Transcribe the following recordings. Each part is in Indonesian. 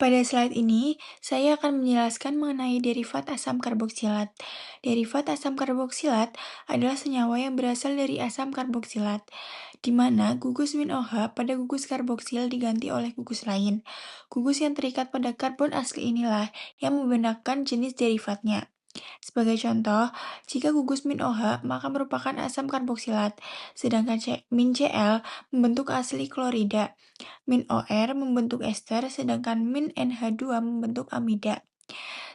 Pada slide ini, saya akan menjelaskan mengenai derivat asam karboksilat. Derivat asam karboksilat adalah senyawa yang berasal dari asam karboksilat, di mana gugus min OH pada gugus karboksil diganti oleh gugus lain. Gugus yang terikat pada karbon asli inilah yang membedakan jenis derivatnya. Sebagai contoh, jika gugus min OH maka merupakan asam karboksilat, sedangkan min Cl membentuk asli klorida. Min OR membentuk ester, sedangkan min NH2 membentuk amida.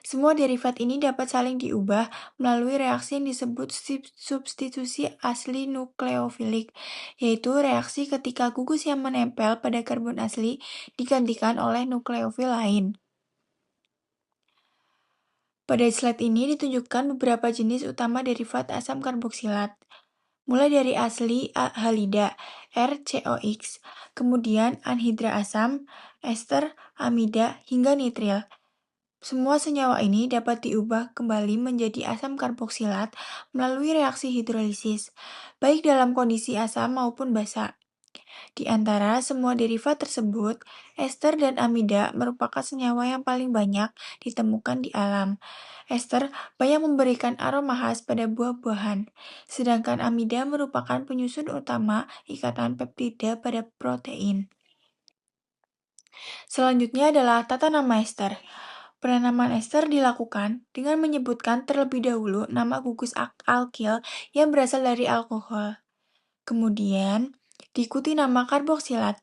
Semua derivat ini dapat saling diubah melalui reaksi yang disebut substitusi asli nukleofilik, yaitu reaksi ketika gugus yang menempel pada karbon asli digantikan oleh nukleofil lain. Pada slide ini ditunjukkan beberapa jenis utama derivat asam karboksilat. Mulai dari asli halida, RCOX, kemudian anhidra asam, ester, amida, hingga nitril. Semua senyawa ini dapat diubah kembali menjadi asam karboksilat melalui reaksi hidrolisis, baik dalam kondisi asam maupun basa. Di antara semua derivat tersebut, ester dan amida merupakan senyawa yang paling banyak ditemukan di alam. Ester banyak memberikan aroma khas pada buah-buahan, sedangkan amida merupakan penyusun utama ikatan peptida pada protein. Selanjutnya adalah tata nama ester. Penanaman ester dilakukan dengan menyebutkan terlebih dahulu nama gugus alkil yang berasal dari alkohol. Kemudian, diikuti nama karboksilat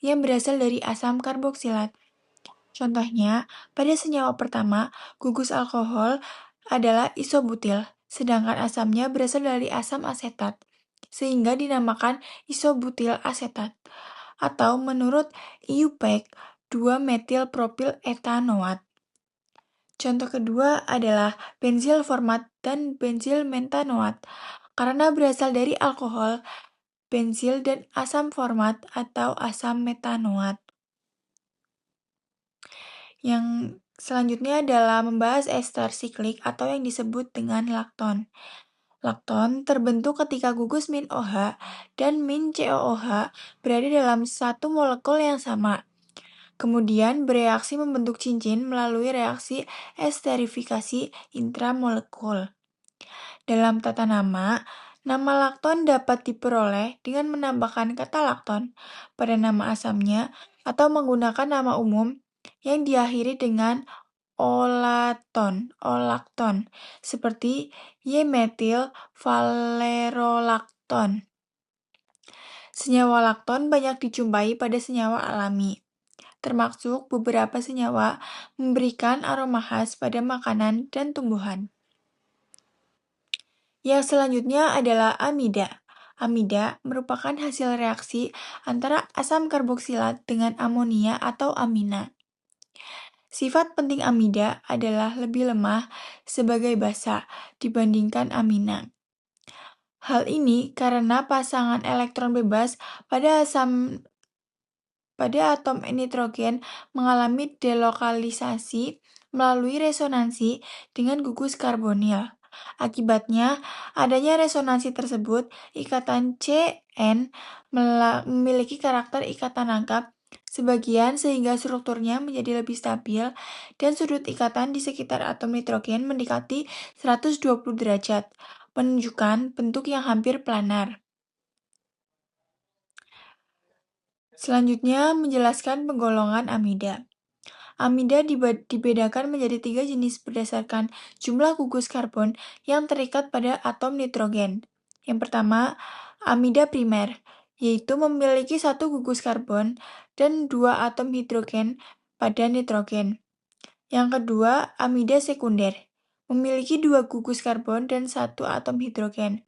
yang berasal dari asam karboksilat. Contohnya, pada senyawa pertama, gugus alkohol adalah isobutil, sedangkan asamnya berasal dari asam asetat, sehingga dinamakan isobutil asetat. Atau menurut IUPAC, 2-metil-propil etanoat. Contoh kedua adalah benzil format dan benzil mentanoat. Karena berasal dari alkohol, benzil dan asam format atau asam metanoat. Yang selanjutnya adalah membahas ester siklik atau yang disebut dengan lakton. Lakton terbentuk ketika gugus min OH dan min COOH berada dalam satu molekul yang sama. Kemudian bereaksi membentuk cincin melalui reaksi esterifikasi intramolekul. Dalam tata nama lakton dapat diperoleh dengan menambahkan kata lakton pada nama asamnya atau menggunakan nama umum yang diakhiri dengan olakton, seperti Y-metil valerolakton. Senyawa lakton banyak dijumpai pada senyawa alami, termasuk beberapa senyawa memberikan aroma khas pada makanan dan tumbuhan. Yang selanjutnya adalah amida. Amida merupakan hasil reaksi antara asam karboksilat dengan amonia atau amina. Sifat penting amida adalah lebih lemah sebagai basa dibandingkan amina. Hal ini karena pasangan elektron bebas pada atom nitrogen mengalami delokalisasi melalui resonansi dengan gugus karbonil. Akibatnya, adanya resonansi tersebut, ikatan CN memiliki karakter ikatan rangkap sebagian sehingga strukturnya menjadi lebih stabil dan sudut ikatan di sekitar atom nitrogen mendekati 120 derajat, menunjukkan bentuk yang hampir planar. Selanjutnya, menjelaskan penggolongan amida. Amida dibedakan menjadi 3 jenis berdasarkan jumlah gugus karbon yang terikat pada atom nitrogen. Yang pertama, amida primer, yaitu memiliki 1 gugus karbon dan 2 atom hidrogen pada nitrogen. Yang kedua, amida sekunder, memiliki 2 gugus karbon dan 1 atom hidrogen.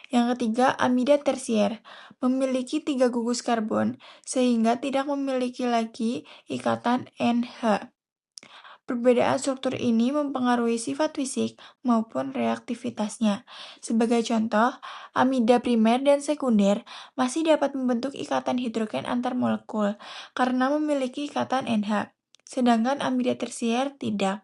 Yang ketiga, amida tersier, memiliki 3 gugus karbon, sehingga tidak memiliki lagi ikatan NH. Perbedaan struktur ini mempengaruhi sifat fisik maupun reaktivitasnya. Sebagai contoh, amida primer dan sekunder masih dapat membentuk ikatan hidrogen antar molekul karena memiliki ikatan NH, sedangkan amida tersier tidak.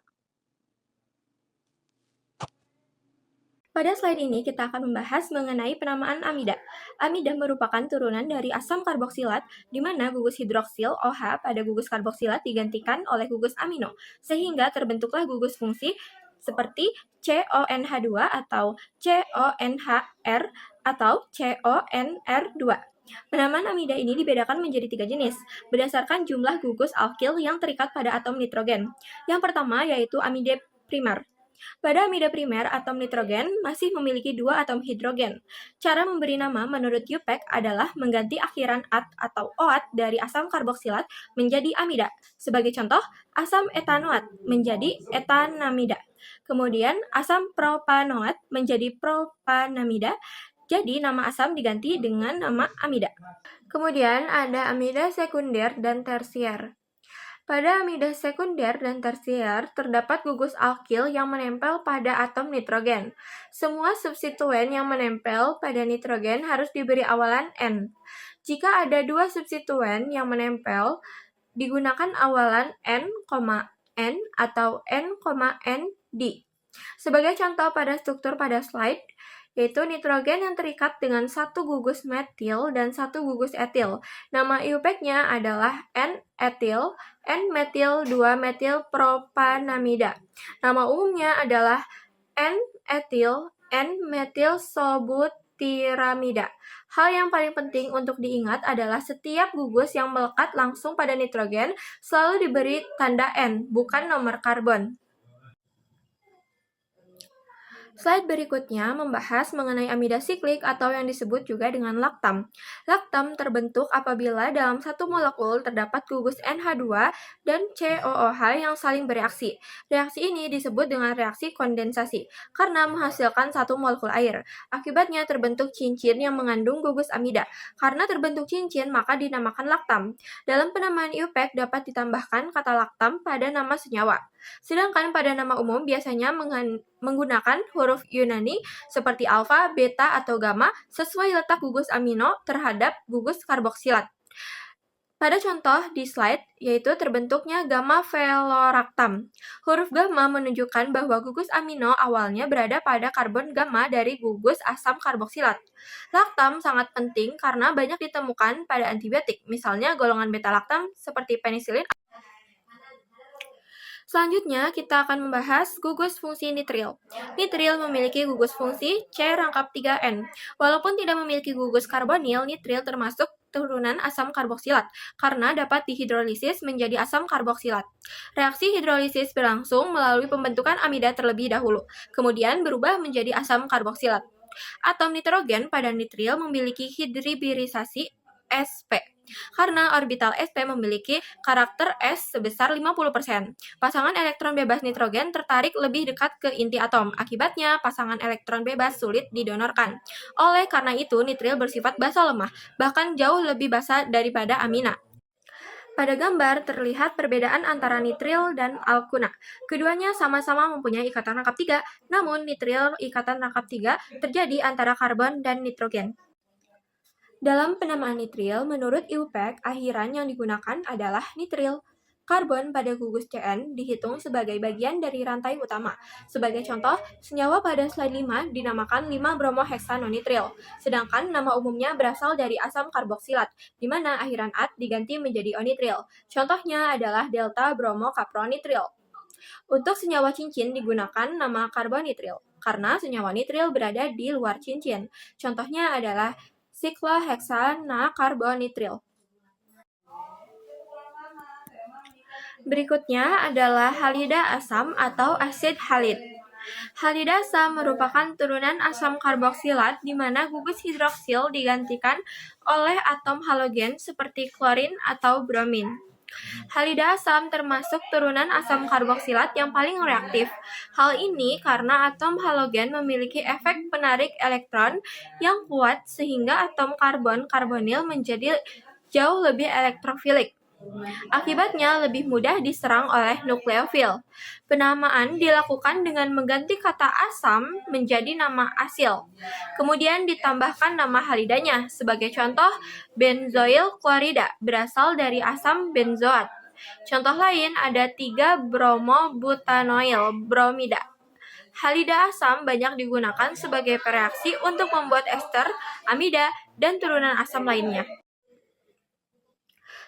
Pada slide ini kita akan membahas mengenai penamaan amida. Amida merupakan turunan dari asam karboksilat di mana gugus hidroksil OH pada gugus karboksilat digantikan oleh gugus amino, sehingga terbentuklah gugus fungsi seperti CONH2 atau CONHR atau CONR2. Penamaan amida ini dibedakan menjadi 3 jenis, berdasarkan jumlah gugus alkil yang terikat pada atom nitrogen. Yang pertama yaitu amida primer. Pada amida primer, atom nitrogen masih memiliki 2 atom hidrogen. Cara memberi nama menurut UPAC adalah mengganti akhiran at atau oat dari asam karboksilat menjadi amida. Sebagai contoh, asam etanoat menjadi etanamida. Kemudian asam propanoat menjadi propanamida. Jadi nama asam diganti dengan nama amida. Kemudian ada amida sekunder dan tersier. Pada amida sekunder dan tersier, terdapat gugus alkil yang menempel pada atom nitrogen. Semua substituen yang menempel pada nitrogen harus diberi awalan N. Jika ada 2 substituen yang menempel, digunakan awalan N, N atau N, ND. Sebagai contoh pada struktur pada slide, yaitu nitrogen yang terikat dengan satu gugus metil dan satu gugus etil. Nama IUPAC-nya adalah N-etil, N-metil 2-metil propanamida. Nama umumnya adalah N-etil, N-metil sobutiramida. Hal yang paling penting untuk diingat adalah setiap gugus yang melekat langsung pada nitrogen selalu diberi tanda N, bukan nomor karbon. Slide berikutnya membahas mengenai amida siklik atau yang disebut juga dengan laktam. Laktam terbentuk apabila dalam satu molekul terdapat gugus NH2 dan COOH yang saling bereaksi. Reaksi ini disebut dengan reaksi kondensasi karena menghasilkan satu molekul air. Akibatnya terbentuk cincin yang mengandung gugus amida. Karena terbentuk cincin maka dinamakan laktam. Dalam penamaan IUPAC dapat ditambahkan kata laktam pada nama senyawa. Sedangkan pada nama umum biasanya menggunakan huruf Yunani seperti alfa, beta, atau gamma sesuai letak gugus amino terhadap gugus karboksilat. Pada contoh di slide, yaitu terbentuknya gamma veloractam. Huruf gamma menunjukkan bahwa gugus amino awalnya berada pada karbon gamma dari gugus asam karboksilat. Laktam sangat penting karena banyak ditemukan pada antibiotik, misalnya golongan beta-laktam seperti penisilin. Selanjutnya, kita akan membahas gugus fungsi nitril. Nitril memiliki gugus fungsi C rangkap 3N. Walaupun tidak memiliki gugus karbonil, nitril termasuk turunan asam karboksilat karena dapat dihidrolisis menjadi asam karboksilat. Reaksi hidrolisis berlangsung melalui pembentukan amida terlebih dahulu, kemudian berubah menjadi asam karboksilat. Atom nitrogen pada nitril memiliki hidribirisasi sp. Karena orbital sp memiliki karakter S sebesar 50%. Pasangan elektron bebas nitrogen tertarik lebih dekat ke inti atom. Akibatnya, pasangan elektron bebas sulit didonorkan. Oleh karena itu, nitril bersifat basa lemah, bahkan jauh lebih basa daripada amina. Pada gambar terlihat perbedaan antara nitril dan alkuna. Keduanya sama-sama mempunyai ikatan rangkap 3, namun nitril ikatan rangkap 3 terjadi antara karbon dan nitrogen. Dalam penamaan nitril, menurut IUPAC, akhiran yang digunakan adalah nitril. Karbon pada gugus CN dihitung sebagai bagian dari rantai utama. Sebagai contoh, senyawa pada slide 5 dinamakan 5-bromoheksanonitril, sedangkan nama umumnya berasal dari asam karboksilat, di mana akhiran at diganti menjadi onitril. Contohnya adalah delta bromokapronitril. Untuk senyawa cincin digunakan nama karbonitril, karena senyawa nitril berada di luar cincin. Contohnya adalah sikloheksanakarbonitril. Berikutnya adalah halida asam atau asid halid. Halida asam merupakan turunan asam karboksilat di mana gugus hidroksil digantikan oleh atom halogen seperti klorin atau bromin. Halida asam termasuk turunan asam karboksilat yang paling reaktif. Hal ini karena atom halogen memiliki efek penarik elektron yang kuat sehingga atom karbon-karbonil menjadi jauh lebih elektrofilik. Akibatnya lebih mudah diserang oleh nukleofil. Penamaan dilakukan dengan mengganti kata asam menjadi nama asil. Kemudian ditambahkan nama halidanya. Sebagai contoh, benzoil klorida berasal dari asam benzoat. Contoh lain ada 3-bromobutanoil bromida. Halida asam banyak digunakan sebagai pereaksi untuk membuat ester, amida, dan turunan asam lainnya.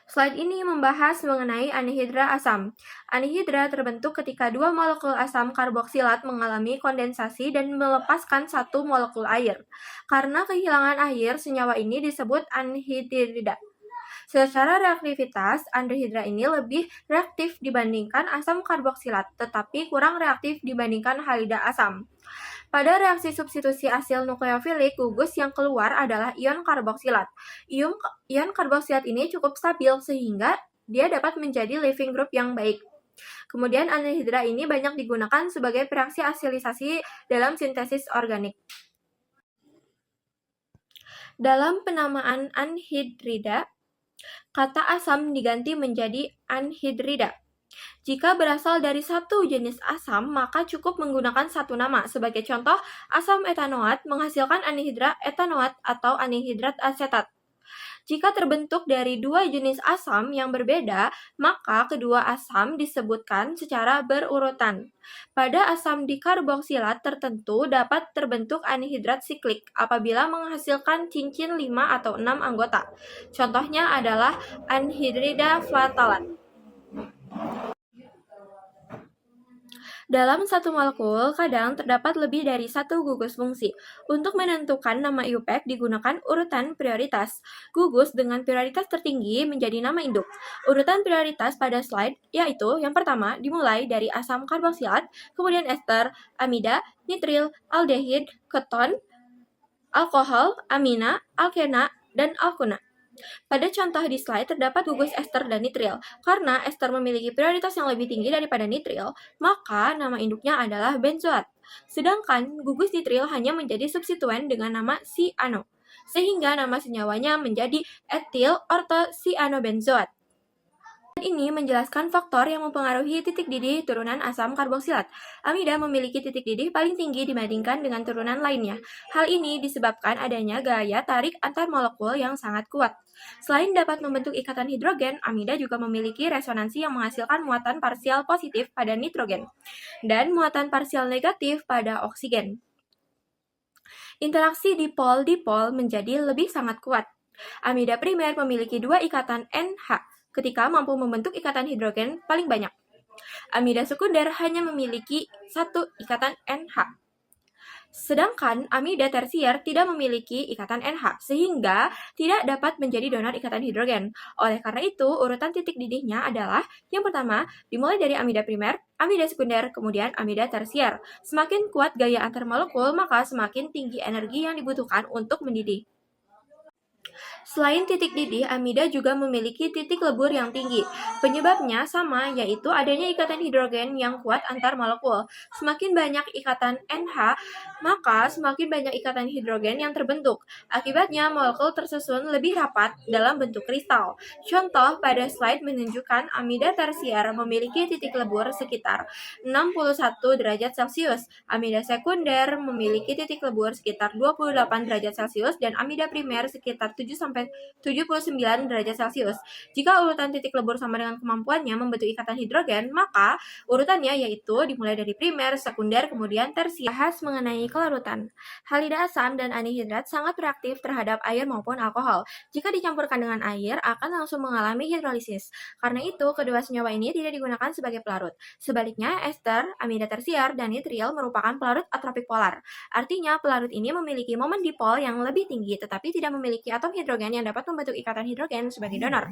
Slide ini membahas mengenai anhidra asam. Anhidra terbentuk ketika dua molekul asam karboksilat mengalami kondensasi dan melepaskan satu molekul air. Karena kehilangan air, senyawa ini disebut anhidrida. Secara reaktivitas, anhidra ini lebih reaktif dibandingkan asam karboksilat, tetapi kurang reaktif dibandingkan halida asam. Pada reaksi substitusi asil nukleofilik, gugus yang keluar adalah ion karboksilat. Ion karboksilat ini cukup stabil sehingga dia dapat menjadi leaving group yang baik. Kemudian anhidra ini banyak digunakan sebagai reaksi asilisasi dalam sintesis organik. Dalam penamaan anhidrida, kata asam diganti menjadi anhidrida. Jika berasal dari satu jenis asam, maka cukup menggunakan satu nama. Sebagai contoh, asam etanoat menghasilkan anhidra etanoat atau anhidrat asetat. Jika terbentuk dari dua jenis asam yang berbeda, maka kedua asam disebutkan secara berurutan. Pada asam dikarboksilat tertentu dapat terbentuk anhidrat siklik apabila menghasilkan cincin 5 atau 6 anggota. Contohnya adalah anhidrida flatalat. Dalam satu molekul, kadang terdapat lebih dari satu gugus fungsi. Untuk menentukan nama IUPAC digunakan urutan prioritas. Gugus dengan prioritas tertinggi menjadi nama induk. Urutan prioritas pada slide yaitu yang pertama dimulai dari asam karboksilat, kemudian ester, amida, nitril, aldehid, keton, alkohol, amina, alkena, dan alkuna. Pada contoh di slide terdapat gugus ester dan nitril. Karena ester memiliki prioritas yang lebih tinggi daripada nitril, maka nama induknya adalah benzoat. Sedangkan gugus nitril hanya menjadi substituen dengan nama cyano, sehingga nama senyawanya menjadi etil ortocyanobenzot. Ini menjelaskan faktor yang mempengaruhi titik didih turunan asam karboksilat. Amida memiliki titik didih paling tinggi dibandingkan dengan turunan lainnya. Hal ini disebabkan adanya gaya tarik antar molekul yang sangat kuat. Selain dapat membentuk ikatan hidrogen, amida juga memiliki resonansi yang menghasilkan muatan parsial positif pada nitrogen dan muatan parsial negatif pada oksigen. Interaksi dipol-dipol menjadi lebih sangat kuat. Amida primer memiliki dua ikatan NH ketika mampu membentuk ikatan hidrogen paling banyak. Amida sekunder hanya memiliki satu ikatan NH. Sedangkan amida tersier tidak memiliki ikatan NH, sehingga tidak dapat menjadi donor ikatan hidrogen. Oleh karena itu, urutan titik didihnya adalah yang pertama, dimulai dari amida primer, amida sekunder, kemudian amida tersier. Semakin kuat gaya antar molekul, maka semakin tinggi energi yang dibutuhkan untuk mendidih. Selain titik didih, amida juga memiliki titik lebur yang tinggi. Penyebabnya sama, yaitu adanya ikatan hidrogen yang kuat antar molekul. Semakin banyak ikatan NH, maka semakin banyak ikatan hidrogen yang terbentuk. Akibatnya, molekul tersusun lebih rapat dalam bentuk kristal. Contoh pada slide menunjukkan amida tersier memiliki titik lebur sekitar 61 derajat Celcius. Amida sekunder memiliki titik lebur sekitar 28 derajat Celcius dan amida primer sekitar 7-79 derajat Celcius. Jika urutan titik lebur sama dengan kemampuannya membentuk ikatan hidrogen, maka urutannya yaitu dimulai dari primer, sekunder, kemudian tersier. Bahas mengenai kelarutan. Halida asam dan anhidrat sangat reaktif terhadap air maupun alkohol. Jika dicampurkan dengan air, akan langsung mengalami hidrolisis. Karena itu, kedua senyawa ini tidak digunakan sebagai pelarut. Sebaliknya, ester, amida tersier, dan nitril merupakan pelarut atropik polar. Artinya, pelarut ini memiliki momen dipol yang lebih tinggi, tetapi tidak memiliki atom hidrogen yang dapat membentuk ikatan hidrogen sebagai donor.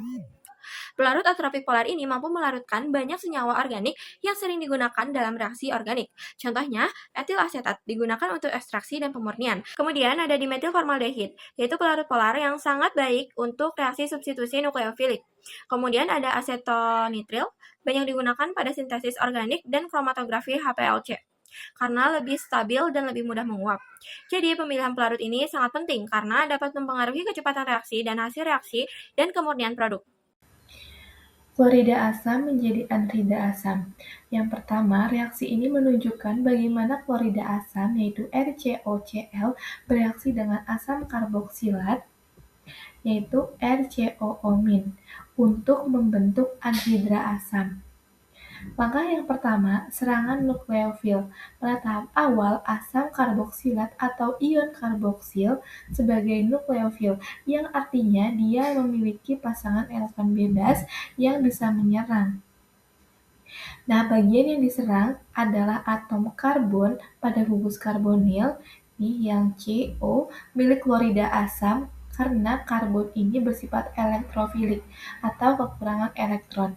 Pelarut atropik polar ini mampu melarutkan banyak senyawa organik yang sering digunakan dalam reaksi organik. Contohnya, etil asetat digunakan untuk ekstraksi dan pemurnian. Kemudian ada dimetilformaldehid, yaitu pelarut polar yang sangat baik untuk reaksi substitusi nukleofilik. Kemudian ada asetonitril, banyak digunakan pada sintesis organik dan kromatografi HPLC karena lebih stabil dan lebih mudah menguap. Jadi pemilihan pelarut ini sangat penting karena dapat mempengaruhi kecepatan reaksi dan hasil reaksi dan kemurnian produk. Klorida asam menjadi anhidra asam. Yang pertama, reaksi ini menunjukkan bagaimana klorida asam yaitu RCOCl bereaksi dengan asam karboksilat yaitu RCOO- untuk membentuk anhidra asam. Langkah yang pertama, serangan nukleofil. Pada tahap awal, asam karboksilat atau ion karboksil sebagai nukleofil, yang artinya dia memiliki pasangan elektron bebas yang bisa menyerang. Nah, bagian yang diserang adalah atom karbon pada gugus karbonil, nih yang CO, milik klorida asam, karena karbon ini bersifat elektrofilik atau kekurangan elektron.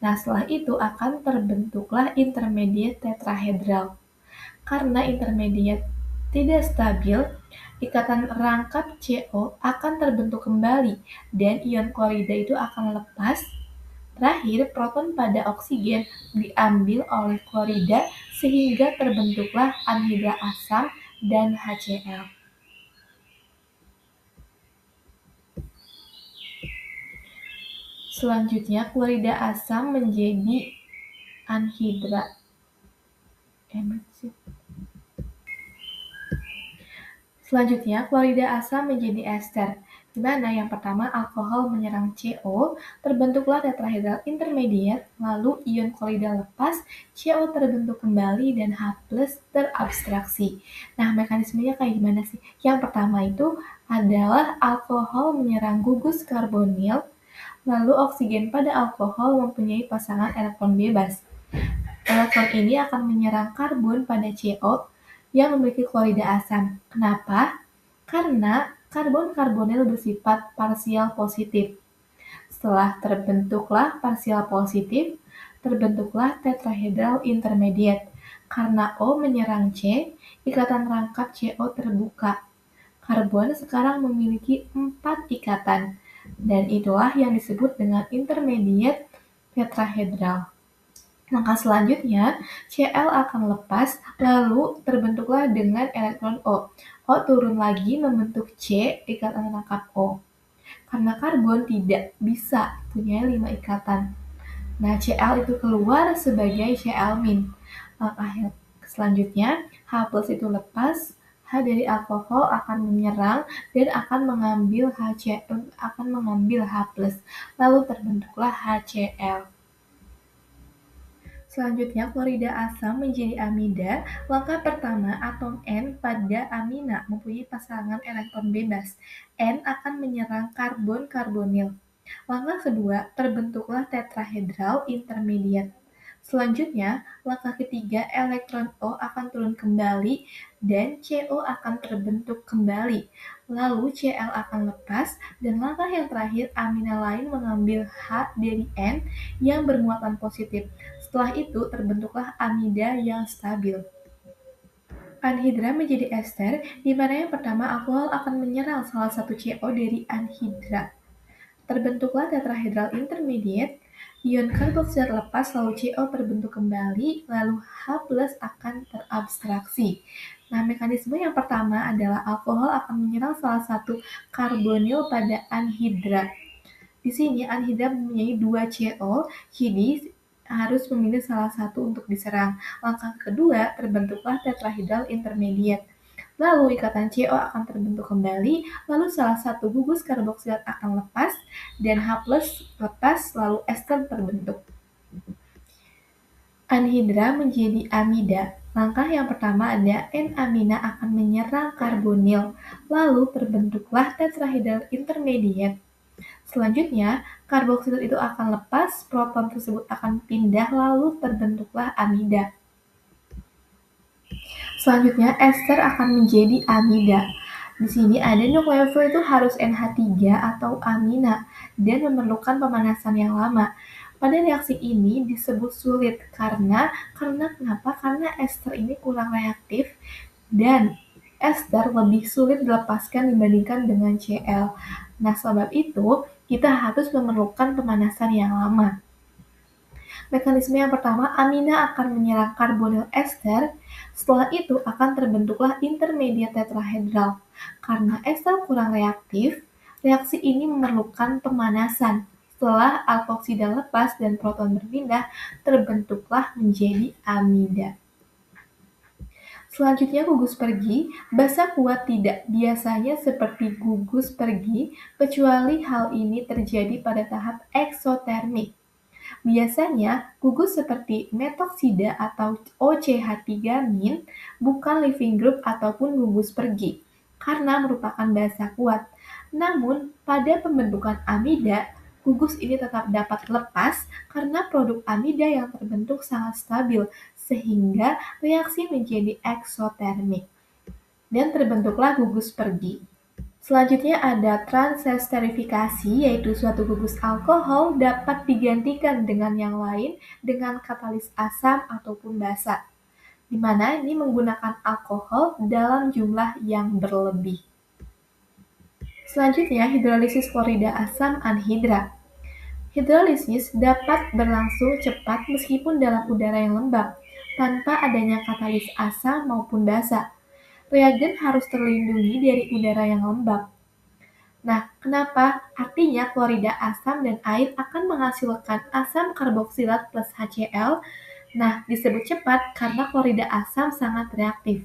Nah, setelah itu akan terbentuklah intermediate tetrahedral. Karena intermediate tidak stabil, ikatan rangkap CO akan terbentuk kembali dan ion klorida itu akan lepas. Terakhir, proton pada oksigen diambil oleh klorida sehingga terbentuklah anhidra asam dan HCl. Selanjutnya, klorida asam menjadi anhidra. Selanjutnya, klorida asam menjadi ester, di mana yang pertama alkohol menyerang CO, terbentuklah tetrahedral intermediate, lalu ion klorida lepas, CO terbentuk kembali, dan H+ terabstraksi. Nah, mekanismenya kayak gimana sih? Yang pertama itu adalah alkohol menyerang gugus karbonil, lalu oksigen pada alkohol mempunyai pasangan elektron bebas. Elektron ini akan menyerang karbon pada CO yang memiliki klorida asam. Kenapa? Karena karbon karbonil bersifat parsial positif. Setelah terbentuklah parsial positif, terbentuklah tetrahedral intermediate. Karena O menyerang C, ikatan rangkap CO terbuka. Karbon sekarang memiliki 4 ikatan, dan itulah yang disebut dengan intermediate tetrahedral. Langkah selanjutnya, Cl akan lepas, lalu terbentuklah dengan elektron O. O turun lagi membentuk C, ikatan rangkap O. Karena karbon tidak bisa punya 5 ikatan. Nah, Cl itu keluar sebagai Cl-. Langkah yang selanjutnya, H+ itu lepas, H dari alkohol akan menyerang dan akan mengambil H+, lalu terbentuklah HCl. Selanjutnya, klorida asam menjadi amida. Langkah pertama, atom N pada amina mempunyai pasangan elektron bebas. N akan menyerang karbon karbonil. Langkah kedua, terbentuklah tetrahedral intermediate. Selanjutnya, langkah ketiga, elektron O akan turun kembali dan CO akan terbentuk kembali. Lalu Cl akan lepas dan langkah yang terakhir, amina lain mengambil H dari N yang bermuatan positif. Setelah itu terbentuklah amida yang stabil. Anhidra menjadi ester, di mana yang pertama alkohol akan menyerang salah satu CO dari anhidra. Terbentuklah tetrahedral intermediate, ion karboksilat lepas lalu CO terbentuk kembali, lalu H+ akan terabstraksi. Nah, mekanisme yang pertama adalah alkohol akan menyerang salah satu karbonil pada anhidra. Di sini anhidra mempunyai 2 CO, jadi harus memilih salah satu untuk diserang. Langkah kedua, terbentuklah tetrahedral intermediate. Lalu ikatan CO akan terbentuk kembali, lalu salah satu gugus karboksilat akan lepas, dan H+ lepas, lalu ester terbentuk. Anhidra menjadi amida. Langkah yang pertama ada N-amina akan menyerang karbonil, lalu terbentuklah tetrahedral intermediate. Selanjutnya, karboksilat itu akan lepas, proton tersebut akan pindah, lalu terbentuklah amida. Selanjutnya, ester akan menjadi amida. Di sini ada nukleofil itu harus NH3 atau amina dan memerlukan pemanasan yang lama. Pada reaksi ini disebut sulit karena kenapa? Karena ester ini kurang reaktif dan ester lebih sulit dilepaskan dibandingkan dengan Cl. Nah, sebab itu kita harus memerlukan pemanasan yang lama. Mekanisme yang pertama, amina akan menyerang karbonil ester, setelah itu akan terbentuklah intermediate tetrahedral. Karena ester kurang reaktif, reaksi ini memerlukan pemanasan. Setelah alkoksida lepas dan proton berpindah, terbentuklah menjadi amida. Selanjutnya gugus pergi, basa kuat tidak biasanya seperti gugus pergi, kecuali hal ini terjadi pada tahap eksotermik. Biasanya, gugus seperti metoksida atau OCH3- bukan leaving group ataupun gugus pergi, karena merupakan basa kuat. Namun, pada pembentukan amida, gugus ini tetap dapat lepas karena produk amida yang terbentuk sangat stabil, sehingga reaksi menjadi eksotermik, dan terbentuklah gugus pergi. Selanjutnya ada transesterifikasi, yaitu suatu gugus alkohol dapat digantikan dengan yang lain dengan katalis asam ataupun basa, di mana ini menggunakan alkohol dalam jumlah yang berlebih. Selanjutnya, hidrolisis klorida asam anhidra. Hidrolisis dapat berlangsung cepat meskipun dalam udara yang lembab, tanpa adanya katalis asam maupun basa. Reagen harus terlindungi dari udara yang lembab. Nah, kenapa? Artinya klorida asam dan air akan menghasilkan asam karboksilat plus HCl. Nah, disebut cepat karena klorida asam sangat reaktif.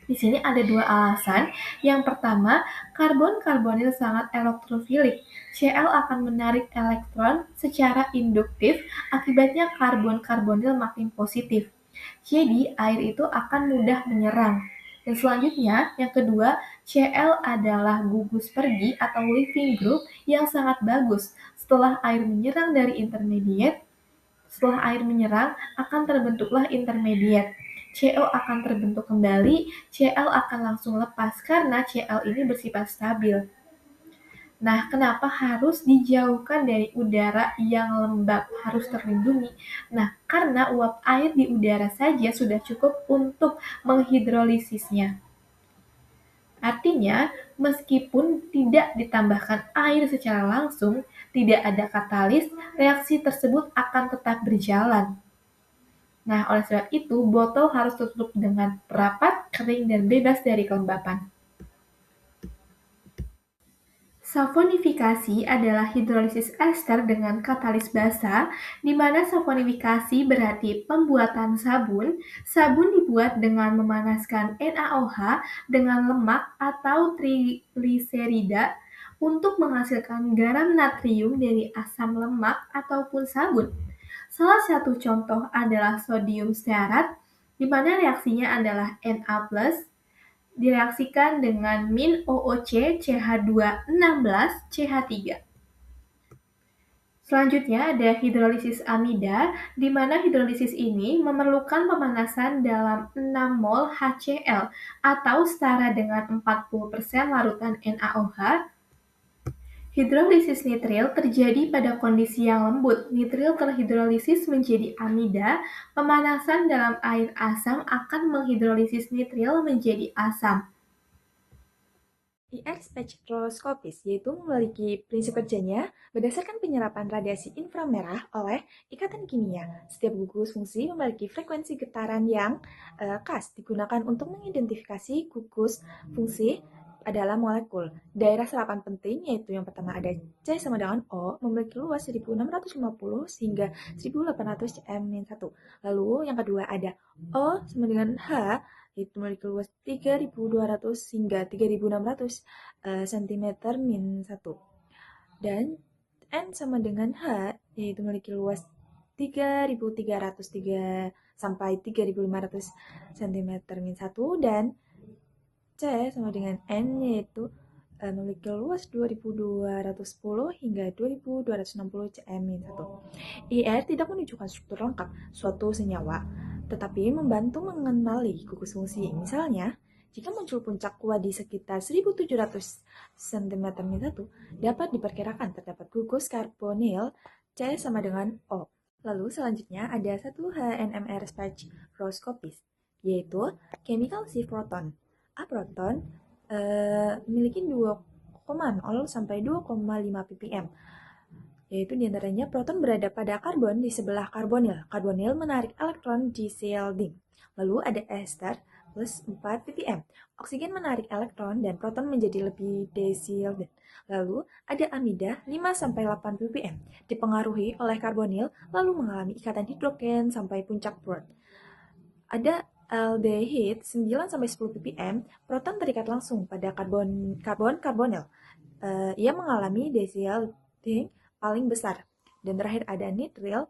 Di sini ada dua alasan. Yang pertama, karbon karbonil sangat elektrofilik. Cl akan menarik elektron secara induktif, akibatnya karbon karbonil makin positif. Jadi, air itu akan mudah menyerang. Dan selanjutnya, yang kedua, Cl adalah gugus pergi atau leaving group yang sangat bagus. Setelah air menyerang, akan terbentuklah intermediate. CO akan terbentuk kembali, Cl akan langsung lepas karena Cl ini bersifat stabil. Nah, kenapa harus dijauhkan dari udara yang lembab, harus terlindungi? Nah, karena uap air di udara saja sudah cukup untuk menghidrolisisnya. Artinya, meskipun tidak ditambahkan air secara langsung, tidak ada katalis, reaksi tersebut akan tetap berjalan. Nah, oleh sebab itu, botol harus tertutup dengan rapat, kering, dan bebas dari kelembapan. Saponifikasi adalah hidrolisis ester dengan katalis basa, di mana saponifikasi berarti pembuatan sabun. Sabun dibuat dengan memanaskan NaOH dengan lemak atau trigliserida untuk menghasilkan garam natrium dari asam lemak ataupun sabun. Salah satu contoh adalah sodium stearat, di mana reaksinya adalah Na+, direaksikan dengan min OOC CH2 16 CH3. Selanjutnya ada hidrolisis amida, di mana hidrolisis ini memerlukan pemanasan dalam 6 mol HCl atau setara dengan 40% larutan NaOH. Hidrolisis nitril terjadi pada kondisi yang lembut. Nitril terhidrolisis menjadi amida. Pemanasan dalam air asam akan menghidrolisis nitril menjadi asam. IR spektroskopis, yaitu memiliki prinsip kerjanya berdasarkan penyerapan radiasi inframerah oleh ikatan kimia. Setiap gugus fungsi memiliki frekuensi getaran yang khas digunakan untuk mengidentifikasi gugus fungsi adalah molekul. Daerah serapan penting yaitu yang pertama ada C sama dengan O memiliki luas 1650 hingga 1800 cm-1. Lalu yang kedua ada O sama dengan H yaitu memiliki luas 3200 hingga 3600 cm-1. Dan N sama dengan H yaitu memiliki luas 3303 sampai 3500 cm-1 dan C sama dengan N yaitu memiliki luas 2210 hingga 2260 cm-1. IR tidak menunjukkan struktur lengkap suatu senyawa, tetapi membantu mengenali gugus fungsi. Misalnya, jika muncul puncak kuat di sekitar 1700 cm-1, dapat diperkirakan terdapat gugus karbonil C sama dengan O. Lalu selanjutnya ada satu HNMR spektroskopis, yaitu chemical shift proton. A-proton memiliki 2,0 sampai 2,5 ppm, yaitu diantaranya proton berada pada karbon di sebelah karbonil. Karbonil menarik elektron dishielding. Lalu ada ester plus 4 ppm. Oksigen menarik elektron dan proton menjadi lebih deshielded. Lalu ada amida 5 sampai 8 ppm, dipengaruhi oleh karbonil lalu mengalami ikatan hidrogen sampai puncak Brod. Ada aldehyde 9 sampai 10 ppm, proton terikat langsung pada karbonil. Ia mengalami deshielding paling besar. Dan terakhir ada nitril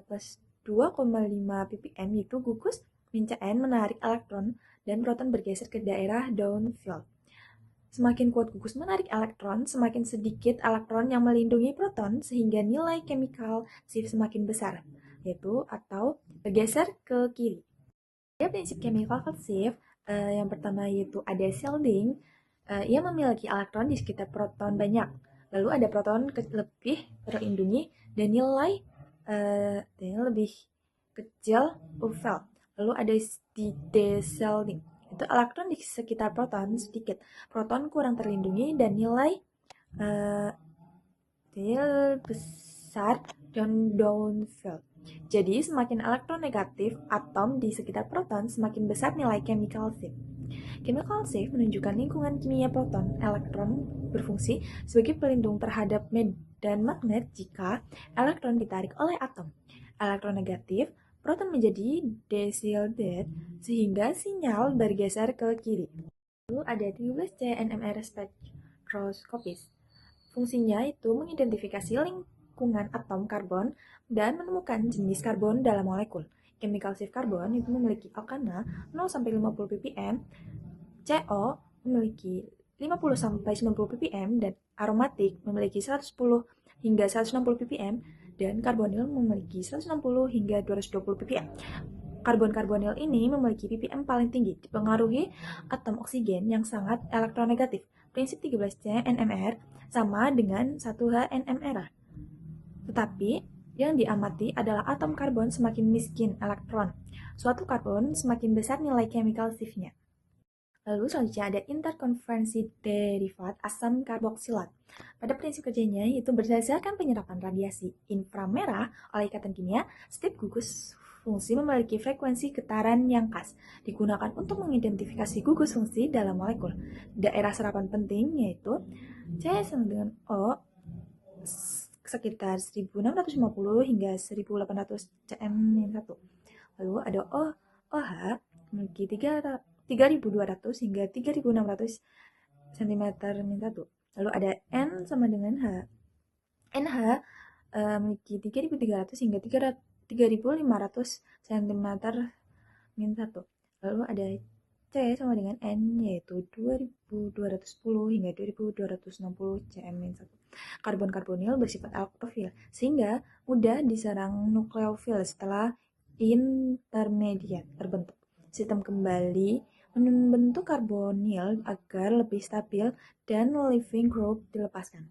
plus 2,5 ppm, yaitu gugus min-Cn menarik elektron dan proton bergeser ke daerah downfield. Semakin kuat gugus menarik elektron, semakin sedikit elektron yang melindungi proton sehingga nilai chemical shift semakin besar, yaitu atau bergeser ke kiri. Ada prinsip chemical shift yang pertama yaitu ada shielding. Ia memiliki elektron di sekitar proton banyak. Lalu ada proton lebih terlindungi dan nilai lebih kecil Upfeld. Lalu ada de-shielding. Itu elektron di sekitar proton sedikit. Proton kurang terlindungi dan nilai besar dan downfield. Jadi semakin elektron negatif atom di sekitar proton, semakin besar nilai chemical shift. Chemical shift menunjukkan lingkungan kimia proton elektron berfungsi sebagai pelindung terhadap medan magnet jika elektron ditarik oleh atom. Elektron negatif, proton menjadi de-shielded sehingga sinyal bergeser ke kiri. Lalu ada 13C NMR spectroscopist. Fungsinya itu mengidentifikasi lingkungan atom karbon dan menemukan jenis karbon dalam molekul. Chemical shift karbon itu memiliki alkana 0-50 ppm, CO memiliki 50-90 ppm, dan aromatik memiliki 110 hingga 160 ppm, dan karbonil memiliki 160 hingga 220 ppm. Karbon-karbonil ini memiliki ppm paling tinggi, dipengaruhi atom oksigen yang sangat elektronegatif. Prinsip 13C NMR sama dengan 1H NMR. Tetapi yang diamati adalah atom karbon semakin miskin elektron. Suatu karbon semakin besar nilai chemical shift-nya. Lalu selanjutnya ada interkonferensi derivat asam karboksilat. Pada prinsip kerjanya yaitu berdasarkan penyerapan radiasi inframerah oleh ikatan kimia, setiap gugus fungsi memiliki frekuensi getaran yang khas, digunakan untuk mengidentifikasi gugus fungsi dalam molekul. Daerah serapan penting yaitu C sama dengan O sekitar 1650 hingga 1800 cm1. Lalu ada OH memiliki 3200 hingga 3600 cm1. Lalu ada N sama dengan H. NH memiliki 3300 hingga 3500 cm-1. Lalu ada C sama dengan N, yaitu 2210 hingga 2260 cm-1. Karbon-karbonil bersifat alkofil, sehingga mudah diserang nukleofil setelah intermediat terbentuk. Sistem kembali membentuk karbonil agar lebih stabil dan leaving group dilepaskan.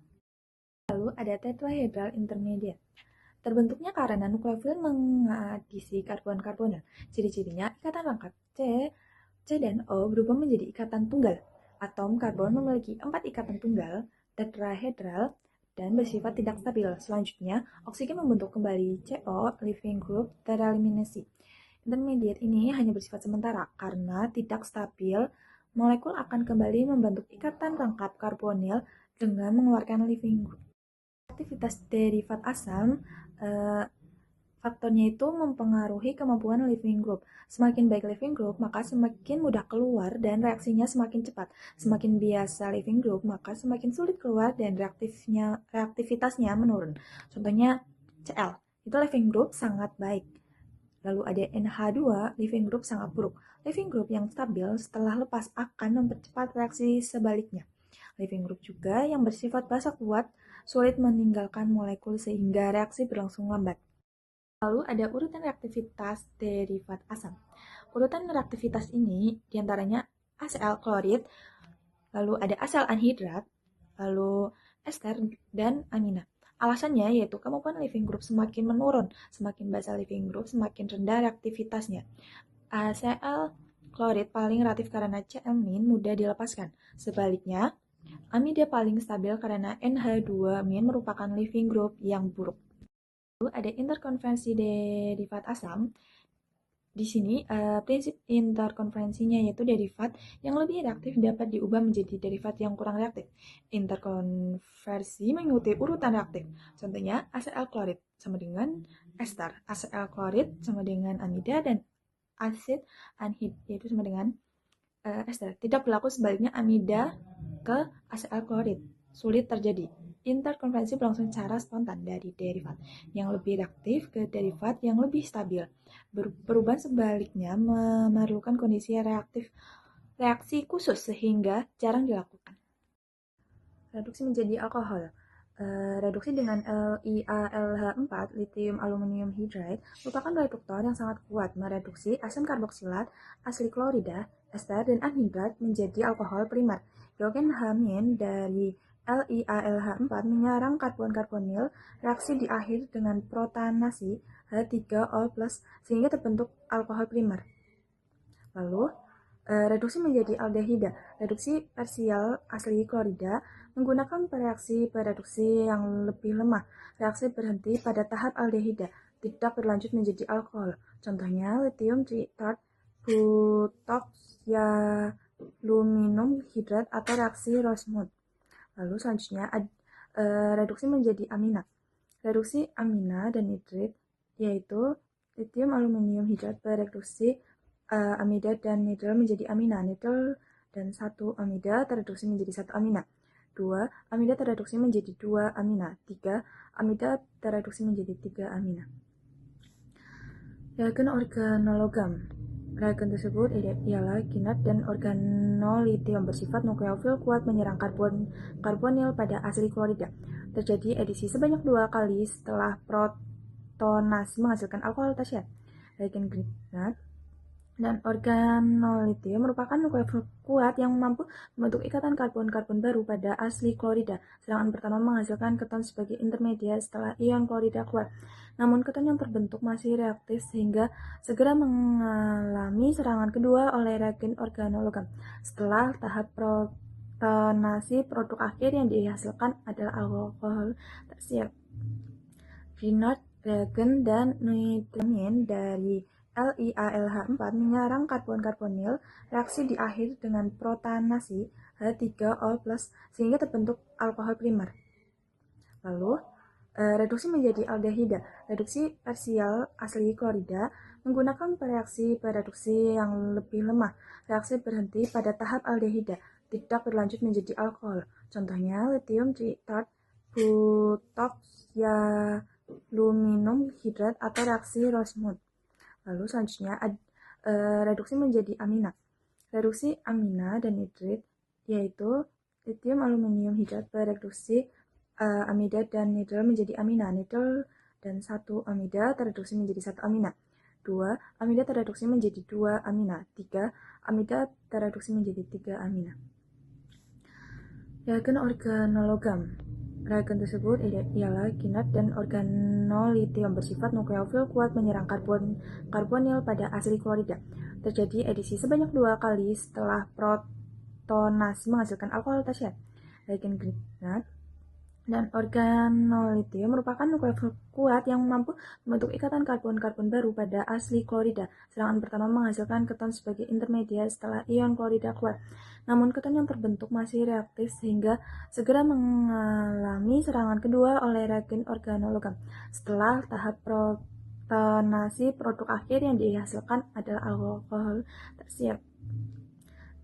Lalu ada tetrahedral intermediate. Terbentuknya karena nukleofil mengadisi karbon-karbonil. Ciri-cirinya ikatan rangkap C dan O berubah menjadi ikatan tunggal. Atom karbon memiliki 4 ikatan tunggal tetrahedral dan bersifat tidak stabil. Selanjutnya, oksigen membentuk kembali CO, leaving group tereliminasi. Intermediate ini hanya bersifat sementara karena tidak stabil. Molekul akan kembali membentuk ikatan rangkap karbonil dengan mengeluarkan leaving group. Aktivitas derivat asam faktornya itu mempengaruhi kemampuan leaving group. Semakin baik leaving group, maka semakin mudah keluar dan reaksinya semakin cepat. Semakin biasa leaving group, maka semakin sulit keluar dan reaktivitasnya menurun. Contohnya Cl, itu leaving group sangat baik. Lalu ada NH2, leaving group sangat buruk. Leaving group yang stabil setelah lepas akan mempercepat reaksi sebaliknya. Leaving group juga yang bersifat basa kuat sulit meninggalkan molekul sehingga reaksi berlangsung lambat. Lalu ada urutan reaktivitas derivat asam. Urutan reaktivitas ini diantaranya ACl klorid, lalu ada asal anhidrat, lalu ester dan amina. Alasannya yaitu kemampuan leaving group semakin menurun, semakin basal leaving group semakin rendah reaktivitasnya. ACl klorid paling reaktif karena Cl- mudah dilepaskan. Sebaliknya, amida paling stabil karena NH2- merupakan leaving group yang buruk. Lalu ada interkonferensi derivat asam. Di sini prinsip interkonferensinya yaitu derivat yang lebih reaktif dapat diubah menjadi derivat yang kurang reaktif. Interkonversi mengikuti urutan reaktif. Contohnya ACl klorid sama dengan ester, ACl klorid sama dengan amida, dan asid anhid yaitu sama dengan ester. Tidak berlaku sebaliknya amida ke ACl klorid. Sulit terjadi. interkonversi berlangsung secara spontan dari derivat yang lebih reaktif ke derivat yang lebih stabil. Perubahan sebaliknya memerlukan kondisi reaksi khusus sehingga jarang dilakukan. Reduksi menjadi alkohol. Reduksi dengan LiAlH4, lithium aluminium hydride, merupakan reduktor yang sangat kuat mereduksi asam karboksilat, asli klorida, ester, dan anhidrat menjadi alkohol primer. Hidrogen H- dari LiAlH4 menyerang karbon-karbonil, reaksi di akhir dengan protanasi H3O+, sehingga terbentuk alkohol primer. Lalu, reduksi menjadi aldehida. Reduksi parsial asli klorida menggunakan reaksi pereduksi yang lebih lemah. Reaksi berhenti pada tahap aldehida, tidak berlanjut menjadi alkohol. Contohnya lithium tritrat, butoxyaluminum hidrat atau reaksi Rosemuth. Lalu selanjutnya reduksi menjadi amina. Reduksi amina dan nitrit yaitu lithium aluminium hidrat bereduksi amida dan nitral menjadi amina. Nitral dan satu amida tereduksi menjadi satu amina. 2. Amida tereduksi menjadi 2 amina. 3. Amida tereduksi menjadi 3 amina. Reagen organologam. Reagen tersebut ialah kinat dan organolitium bersifat nukleofil kuat menyerang karbonil pada asli klorida. Terjadi edisi sebanyak 2 kali setelah protonasi menghasilkan alkohol tersier. Reagen kinat dan organolitium merupakan nukleofil kuat yang mampu membentuk ikatan karbon-karbon baru pada asli klorida. Serangan pertama menghasilkan keton sebagai intermediat setelah ion klorida keluar. Namun keton yang terbentuk masih reaktif sehingga segera mengalami serangan kedua oleh reagen organologam. Setelah tahap protonasi, produk akhir yang dihasilkan adalah alkohol tersier. Grignard reagen dan nitrogen dari LiAlH4 menyerang karbon-karbonil, reaksi di akhir dengan protanasi H3O+, sehingga terbentuk alkohol primer. Lalu, reduksi menjadi aldehida. Reduksi parsial asli klorida menggunakan reaksi pereduksi yang lebih lemah. Reaksi berhenti pada tahap aldehida, tidak berlanjut menjadi alkohol. Contohnya lithium tritrat, butoxyaluminum hidrat atau reaksi Rosemuth. Lalu selanjutnya reduksi menjadi amina. Reduksi amina dan nitrit yaitu lithium aluminium hidrat bereduksi amida dan nitral menjadi amina. Nitral dan satu amida tereduksi menjadi 1 amina. 2. Amida tereduksi menjadi 2 amina. 3. Amida tereduksi menjadi 3 amina. Reagen organologam. Reagen tersebut ialah kinat dan organolitium bersifat nukleofil kuat menyerang karbonil pada asli klorida. Terjadi edisi sebanyak 2 kali setelah protonasi menghasilkan alkohol tersier. Reagen Grignard dan organolitium merupakan nukleofil kuat yang mampu membentuk ikatan karbon-karbon baru pada asli klorida. Serangan pertama menghasilkan keton sebagai intermediat setelah ion klorida keluar. Namun keton yang terbentuk masih reaktif sehingga segera mengalami serangan kedua oleh reagen organologam. Setelah tahap protonasi, produk akhir yang dihasilkan adalah alkohol tersier.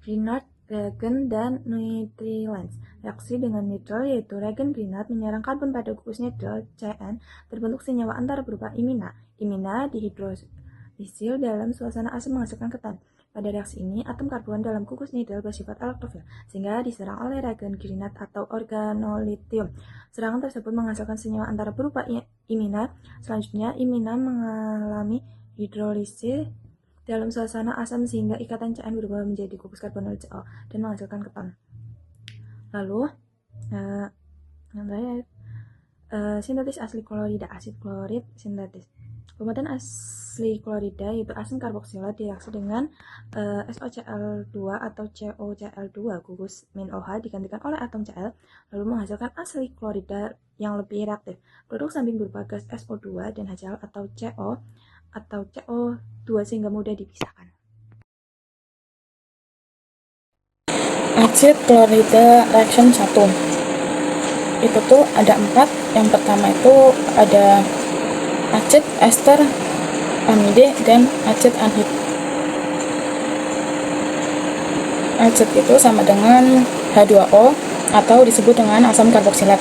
Grignard reagen dan nitrilens. Reaksi dengan nitral yaitu reagen Grignard menyerang karbon pada gugus nitral Cn, terbentuk senyawa antara berupa imina. Imina dihidrolisil dalam suasana asam menghasilkan keton. Pada reaksi ini, atom karbon dalam gugus nitral bersifat elektrofil, sehingga diserang oleh reagen Grignard atau organolitium. Serangan tersebut menghasilkan senyawa antara berupa imina. Selanjutnya, imina mengalami hidrolisis dalam suasana asam sehingga ikatan Cn berubah menjadi gugus karbonil CO dan menghasilkan keton. Lalu, sintetis asli klorida, asid klorid sintetis. Pembuatan asli klorida yaitu asam karboksilat direaksi dengan SOCl2 atau COCl2, gugus min OH digantikan oleh atom Cl, lalu menghasilkan asli klorida yang lebih reaktif. Produk samping berupa gas SO2 dan HCl atau CO atau CO2 sehingga mudah dipisahkan. Acid klorida reaction 1 itu tuh ada 4. Yang pertama itu ada acid, ester, amide, dan acid anhid. Acid itu sama dengan H2O atau disebut dengan asam karboksilat.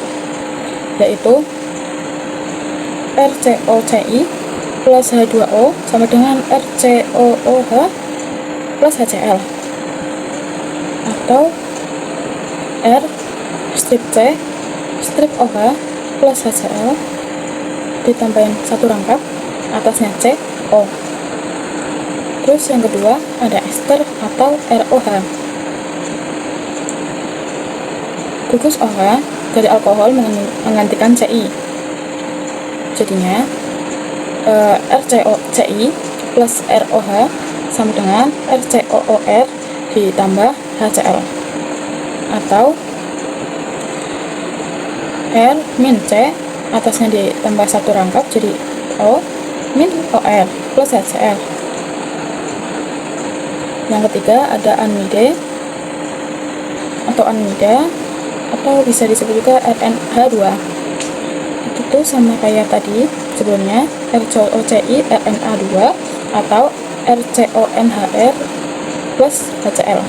yaitu RCOCI plus H2O sama dengan RCOOH plus HCl, atau R strip C strip OH plus HCl ditambahin satu rangkap, atasnya CO. Terus yang kedua ada ester atau ROH. Gugus OH dari alkohol menggantikan CI. Jadinya RCOCI plus ROH sama dengan RCOOR ditambah HCl, atau R min C atasnya ditambah satu rangkap jadi O min OR plus HCl. Yang ketiga ada anide atau anida, atau bisa disebut juga RNH2. Itu tuh sama kayak tadi sebelumnya, RCOCI RNA2 atau RCONHR plus HCl.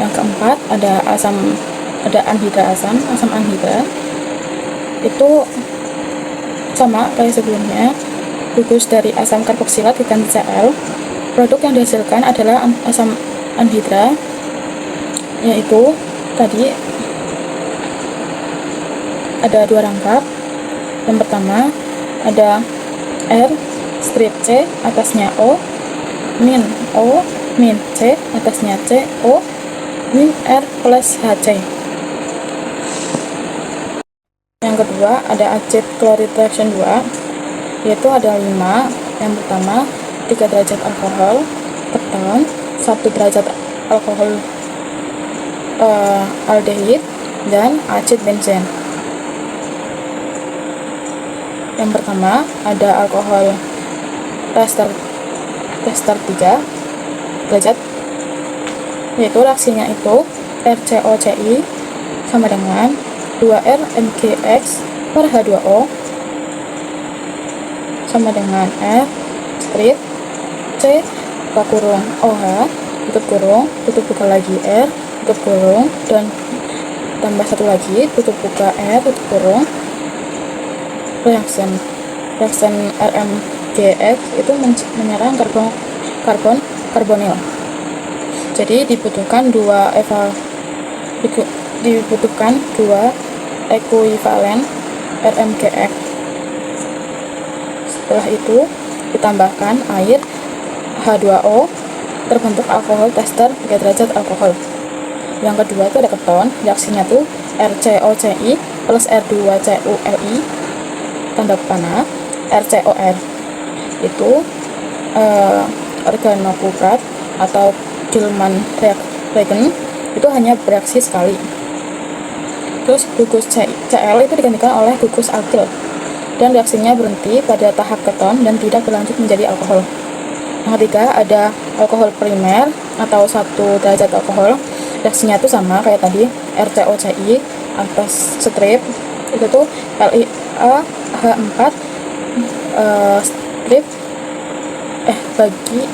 Yang keempat ada anhidra asam anhidra. Itu sama kayak sebelumnya, gugus dari asam karboksilat diganti Cl. Produk yang dihasilkan adalah asam anhidra, yaitu tadi ada dua rangkap. Yang pertama ada R strip C atasnya O min C atasnya CO min R plus HC. Yang kedua ada acid chloride reaction 2, yaitu ada 5. Yang pertama 3 derajat alkohol keton, 1 derajat alkohol aldehid, dan acid benzen. Yang pertama ada alkohol tester 3 derajat, yaitu reaksinya itu RCOCI sama dengan 2R NGX per H2O sama dengan R strip C buka kurung OH tutup kurung, tutup buka lagi R tutup kurung, dan tambah satu lagi tutup buka R tutup kurung. Reaction RMGX itu menyerang karbonil. Jadi dibutuhkan dua ekuivalen RMGX. Setelah itu ditambahkan air H2O, terbentuk alkohol tester 3 derajat alkohol. Yang kedua itu ada keton, reaksinya tuh RCOCI plus R2CuLi tanda panah RCOR. Itu organokuprat atau Gilman reagen itu hanya bereaksi sekali. Terus gugus Cl itu digantikan oleh gugus alkil, dan reaksinya berhenti pada tahap keton dan tidak berlanjut menjadi alkohol. Yang ketiga ada alkohol primer atau 1 derajat alkohol. Reaksinya itu sama kayak tadi, RCOCI atas strip itu tuh LiAH4 strip bagi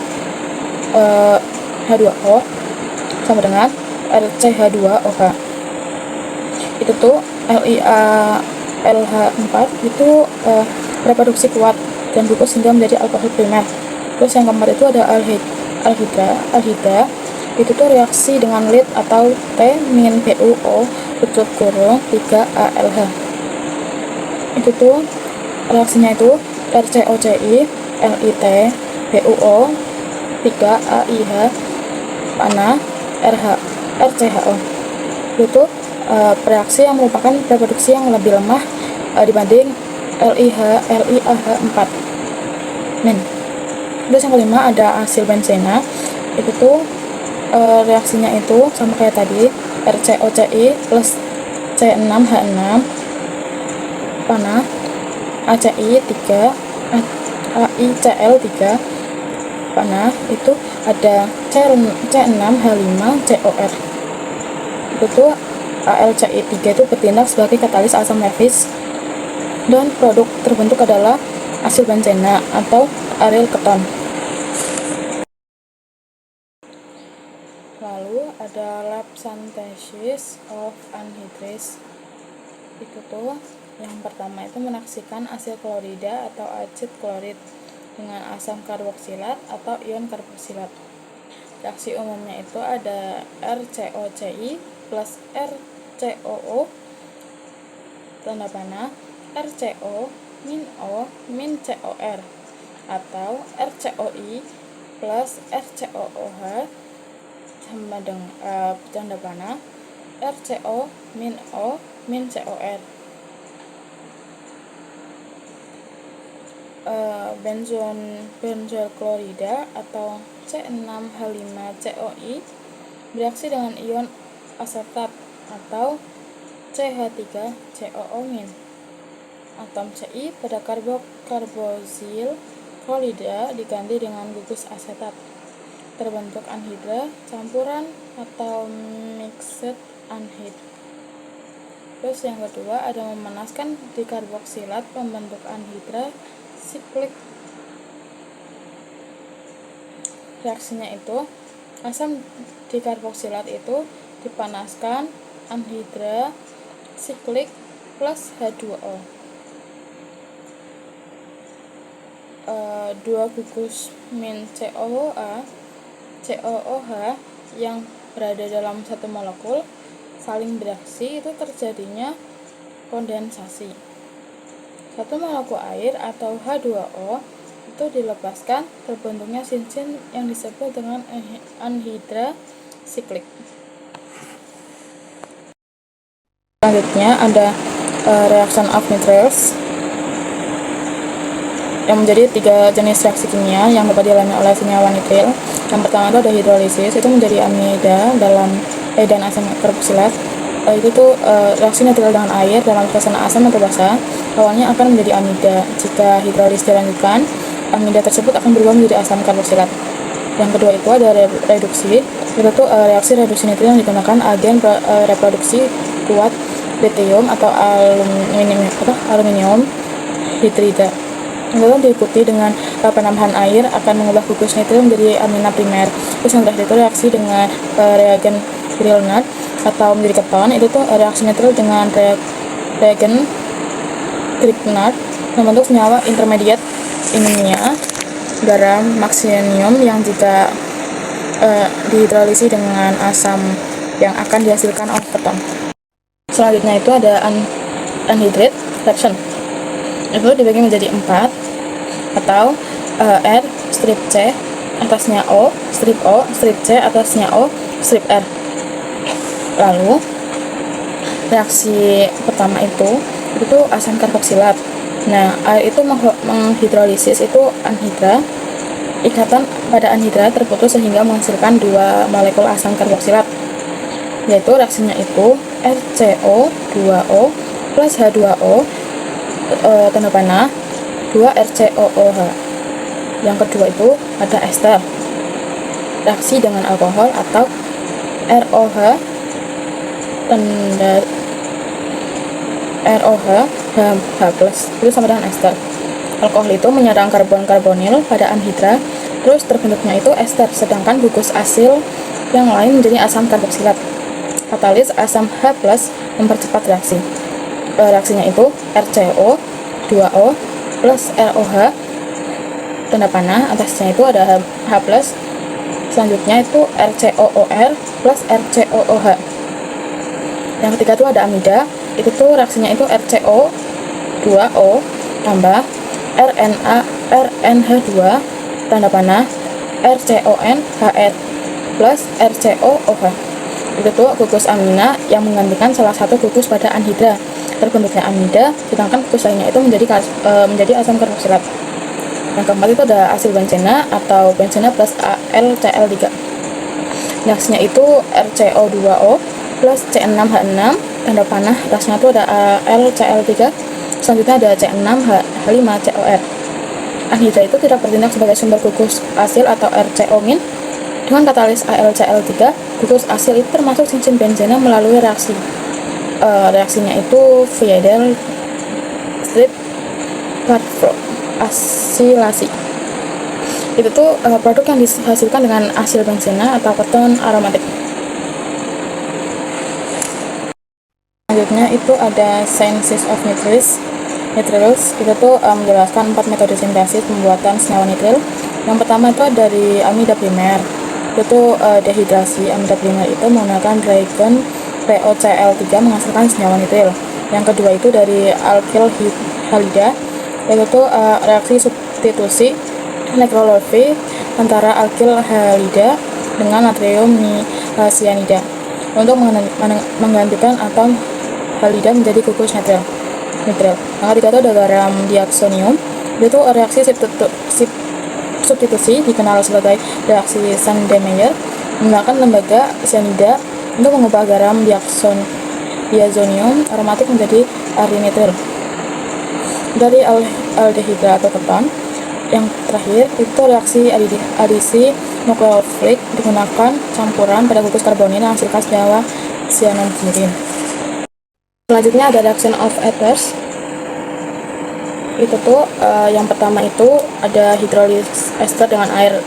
H2O sama dengan RCH2OH. Itu tuh LiALH4 itu reproduksi kuat dan gugus hingga menjadi alkohol primer. Terus yang keempat itu ada alhidra. Itu tuh reaksi dengan lead atau T-BuO tutup kurung 3ALH. Itu tuh reaksinya itu RCOCI LIT BuO 3AIH panah RCHO. Itu reaksi yang merupakan reproduksi yang lebih lemah dibanding LiAH4 min. Terus yang kelima ada asil benzena. Itu tuh reaksinya itu sama kayak tadi, RCOCI plus C6H6 panah ACI 3 AICl3 panah. Itu ada C6H5COR. Itu tuh ALCI3 itu bertindak sebagai katalis asam levis, dan produk terbentuk adalah asil benzena atau aryl keton. Lalu ada lab synthesis of anhydrous Itu tuh yang pertama itu mereaksikan asil klorida atau acid klorid dengan asam karboksilat atau ion karboksilat. Reaksi umumnya itu ada RCOCI plus RCOO tanda panah RCO min O min COR atau RCOI plus RCOOH sama dengan tanda panah RCO min O min COR. Benzol klorida atau C6H5COI bereaksi dengan ion asetat atau CH3COO-. Atom Ci pada karboksil klorida diganti dengan gugus asetat. Terbentuk anhidra campuran atau mixed anhid. Terus yang kedua ada memanaskan dikarboksilat pembentuk anhidra siklik. Reaksinya itu asam dikarboksilat itu dipanaskan anhidra siklik plus H2O. 2 gugus min COOH yang berada dalam satu molekul saling bereaksi, itu terjadinya kondensasi. Satu molekul air atau H2O itu dilepaskan, terbentuknya sinsin yang disebut dengan anhidra siklik. Selanjutnya ada reaction of nitriles yang menjadi 3 jenis reaksi kimia yang dapat dialami oleh senyawa nitril. Yang pertama itu ada hidrolisis, itu menjadi amida dan asam karboksilat. Itu tuh reaksi nitril dengan air dalam suasana asam atau basa awalnya akan menjadi amida. Jika hidrolisis dilanjutkan, amida tersebut akan berubah menjadi asam karboksilat. Yang kedua itu ada reduksi, itu tuh reaksi reduksi nitril yang digunakan agen reproduksi kuat lithium atau aluminium hidrida. Yang diikuti dengan penambahan air akan mengubah gugus nitril menjadi amina primer. Terus yang terakhir itu reaksi dengan reagen Grignard atau menjadi keton. Itu tuh reaksi nitril dengan reagen Grignard membentuk senyawa intermediate inimia garam magnesium yang jika dihidrolisi dengan asam yang akan dihasilkan oleh keton. Selanjutnya itu ada anhydride reaction. Itu dibagi menjadi 4 atau R strip C atasnya O strip C atasnya O strip R. Lalu reaksi pertama itu asam karboksilat. Nah, air itu menghidrolisis itu anhidra. Ikatan pada anhidra terputus sehingga menghasilkan 2 molekul asam karboksilat, yaitu reaksinya itu RCO2O plus H2O tanda panah 2 RCOOH. Yang kedua itu ada ester, reaksi dengan alkohol atau ROH tanda ROH H+, itu sama dengan ester. Alkohol itu menyerang karbon-karbonil pada anhidra, terus terbentuknya itu ester, sedangkan gugus asil yang lain menjadi asam karboksilat. Katalis asam H+ mempercepat reaksi. Reaksinya itu RCO2O plus ROH tanda panah atasnya itu ada H+. Selanjutnya itu RCOOR plus RCOOH. Yang ketiga itu ada amida. Itu tuh reaksinya itu RCO2O tambah RNH2 tanda panah RCONHR plus RCOOH. Itu tuh gugus amina yang menggantikan salah satu gugus pada anhidra. Terbentuknya amida, sedangkan gugus lainnya itu menjadi asam karboksilat. Yang keempat itu ada asil benzena atau benzena plus AlCl3. Reaksinya itu RCO2O plus C6H6 tanda panah atasnya itu ada AlCl3. Selanjutnya ada C6H5COR. Anhidra itu tidak bertindak sebagai sumber gugus asil atau RCO-. Dengan katalis AlCl3, gugus asil itu termasuk cincin benzena melalui reaksi. Reaksinya itu Friedel strip asilasi. Itu tuh produk yang dihasilkan dengan asil benzena atau keton aromatik. Selanjutnya itu ada Synthesis of Nitriles. Itu tuh menjelaskan 4 metode sintesis pembuatan senyawa nitril. Yang pertama itu dari amida primer. Itu dehidrasi amida primer itu menggunakan reagen POCl3 menghasilkan senyawa nitril. Yang kedua itu dari alkyl halida, yaitu reaksi substitusi nekrolofi antara alkyl halida dengan natrium cyanida untuk menggantikan atom halida menjadi gugus nitril. Yang ketiga itu ada garam diaksonium, itu reaksi substitusi dikenal sebagai reaksi Sandmeyer menggunakan lembaga cyanida untuk mengubah garam diazonium aromatik menjadi arinitril. Dari aldehida atau keton, yang terakhir itu reaksi adisi nukleofil digunakan campuran pada gugus karbonil yang menghasilkan senyawa cyanobenzene. Selanjutnya ada reaction of ethers. Itu tuh yang pertama itu ada hidrolis ester dengan air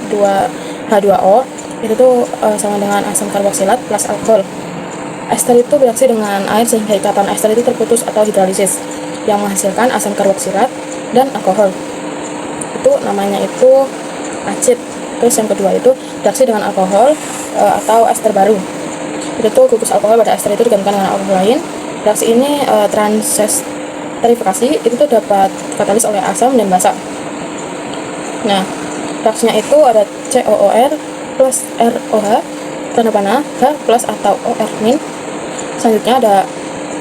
H2O. Itu tuh sama dengan asam karboksilat plus alkohol. Ester itu bereaksi dengan air sehingga ikatan ester itu terputus atau hidrolisis yang menghasilkan asam karboksilat dan alkohol. Itu namanya itu acid. Terus yang kedua itu reaksi dengan alkohol atau ester baru. Itu tuh gugus alkohol pada ester itu digantikan dengan alkohol lain. Reaksi ini transesterifikasi itu tuh dapat katalis oleh asam dan basa. Nah, reaksinya itu ada COOR plus ROH tanda panah H plus atau OR min. Selanjutnya ada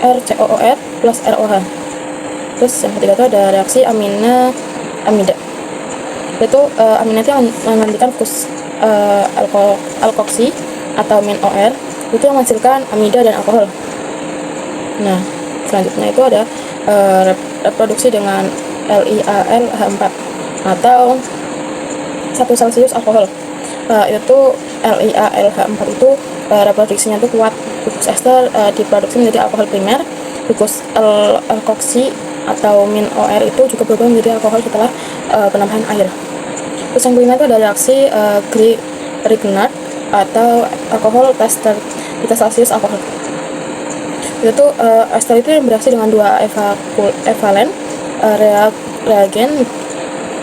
RCOOR plus ROH. Terus yang ketiga itu ada reaksi amida. Itu amida itu yang menggantikan alkoksi atau min OR itu yang menghasilkan amida dan alkohol. Nah, selanjutnya itu ada reproduksi dengan LiAlH4 atau 1 Celsius alkohol. Itu LiAlH4 itu reproduksinya itu kuat. Gugus ester diproduksi menjadi alkohol primer. Gugus alkoksi atau min OR itu juga berubah menjadi alkohol setelah penambahan air. Terus yang kelima itu ada reaksi Grignard atau alkohol plus 3 Celsius alkohol. Itu ester itu yang bereaksi dengan 2 evalen reagen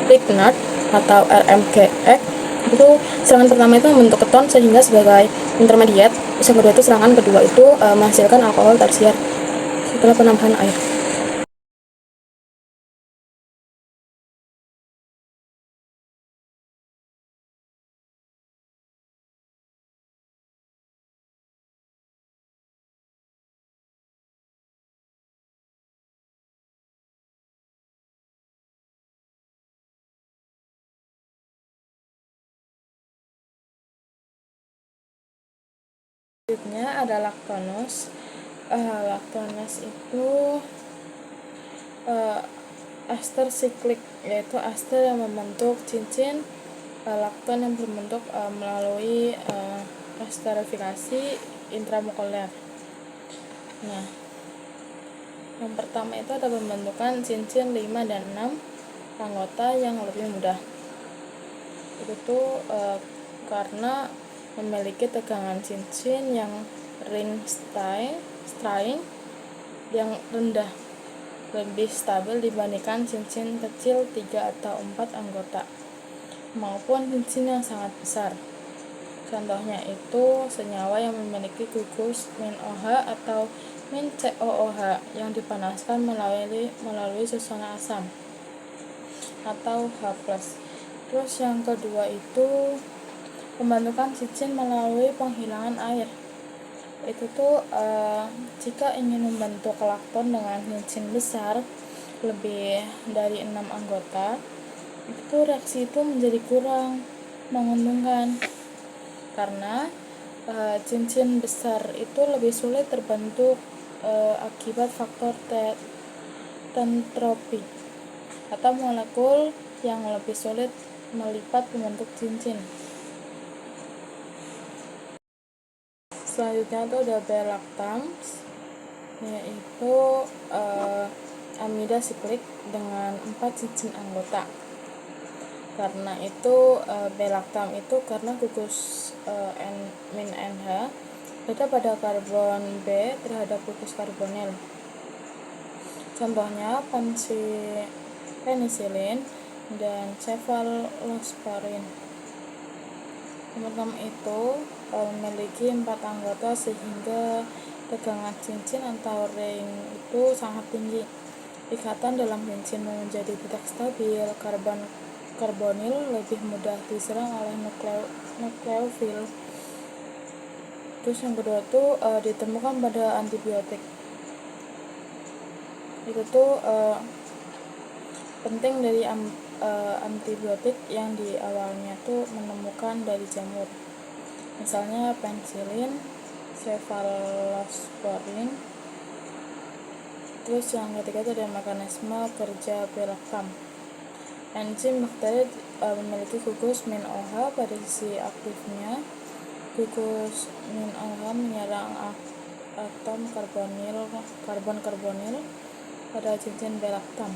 Grignard atau RMGX. Itu serangan pertama itu membentuk keton sehingga sebagai intermediate. Terus yang kedua itu serangan kedua itu menghasilkan alkohol tersier setelah penambahan air. Selanjutnya ada laktonus. Laktonus itu ester siklik, yaitu ester yang membentuk cincin lakton yang berbentuk melalui esterifikasi intramolecular. Nah, yang pertama itu ada pembentukan cincin 5 dan 6 anggota yang lebih mudah. Itu tuh karena memiliki tegangan cincin yang ring strain yang rendah, lebih stabil dibandingkan cincin kecil 3 atau 4 anggota maupun cincin yang sangat besar. Contohnya itu senyawa yang memiliki gugus min OH atau min COOH yang dipanaskan melalui susunan asam atau H+. Terus yang kedua itu pembentukan cincin melalui penghilangan air. Itu tuh jika ingin membentuk lakton dengan cincin besar lebih dari 6 anggota, itu reaksi itu menjadi kurang menguntungkan karena cincin besar itu lebih sulit terbentuk akibat faktor tentropi atau molekul yang lebih sulit melipat membentuk cincin. Selanjutnya itu ada belactams, yaitu amida siklik dengan 4 cincin anggota. Karena itu belactam itu karena gugus min NH beda pada karbon B terhadap gugus karbonil. Contohnya penisilin dan cefalosporin. Yang pertama itu memiliki 4 anggota sehingga tegangan cincin atau ring itu sangat tinggi. Ikatan dalam cincin menjadi tidak stabil. Karbonil lebih mudah diserang oleh nukleofil. Terus yang kedua itu ditemukan pada antibiotik. Itu tuh penting dari antibiotik yang di awalnya tuh menemukan dari jamur. Misalnya penicillin, cefalosporin. Terus yang ketiga itu ada mekanisme kerja pelaktam. Enzim bakteri memiliki gugus min-OH pada sisi aktifnya. Gugus min-OH menyerang atom karbon karbonil pada cincin belaktam.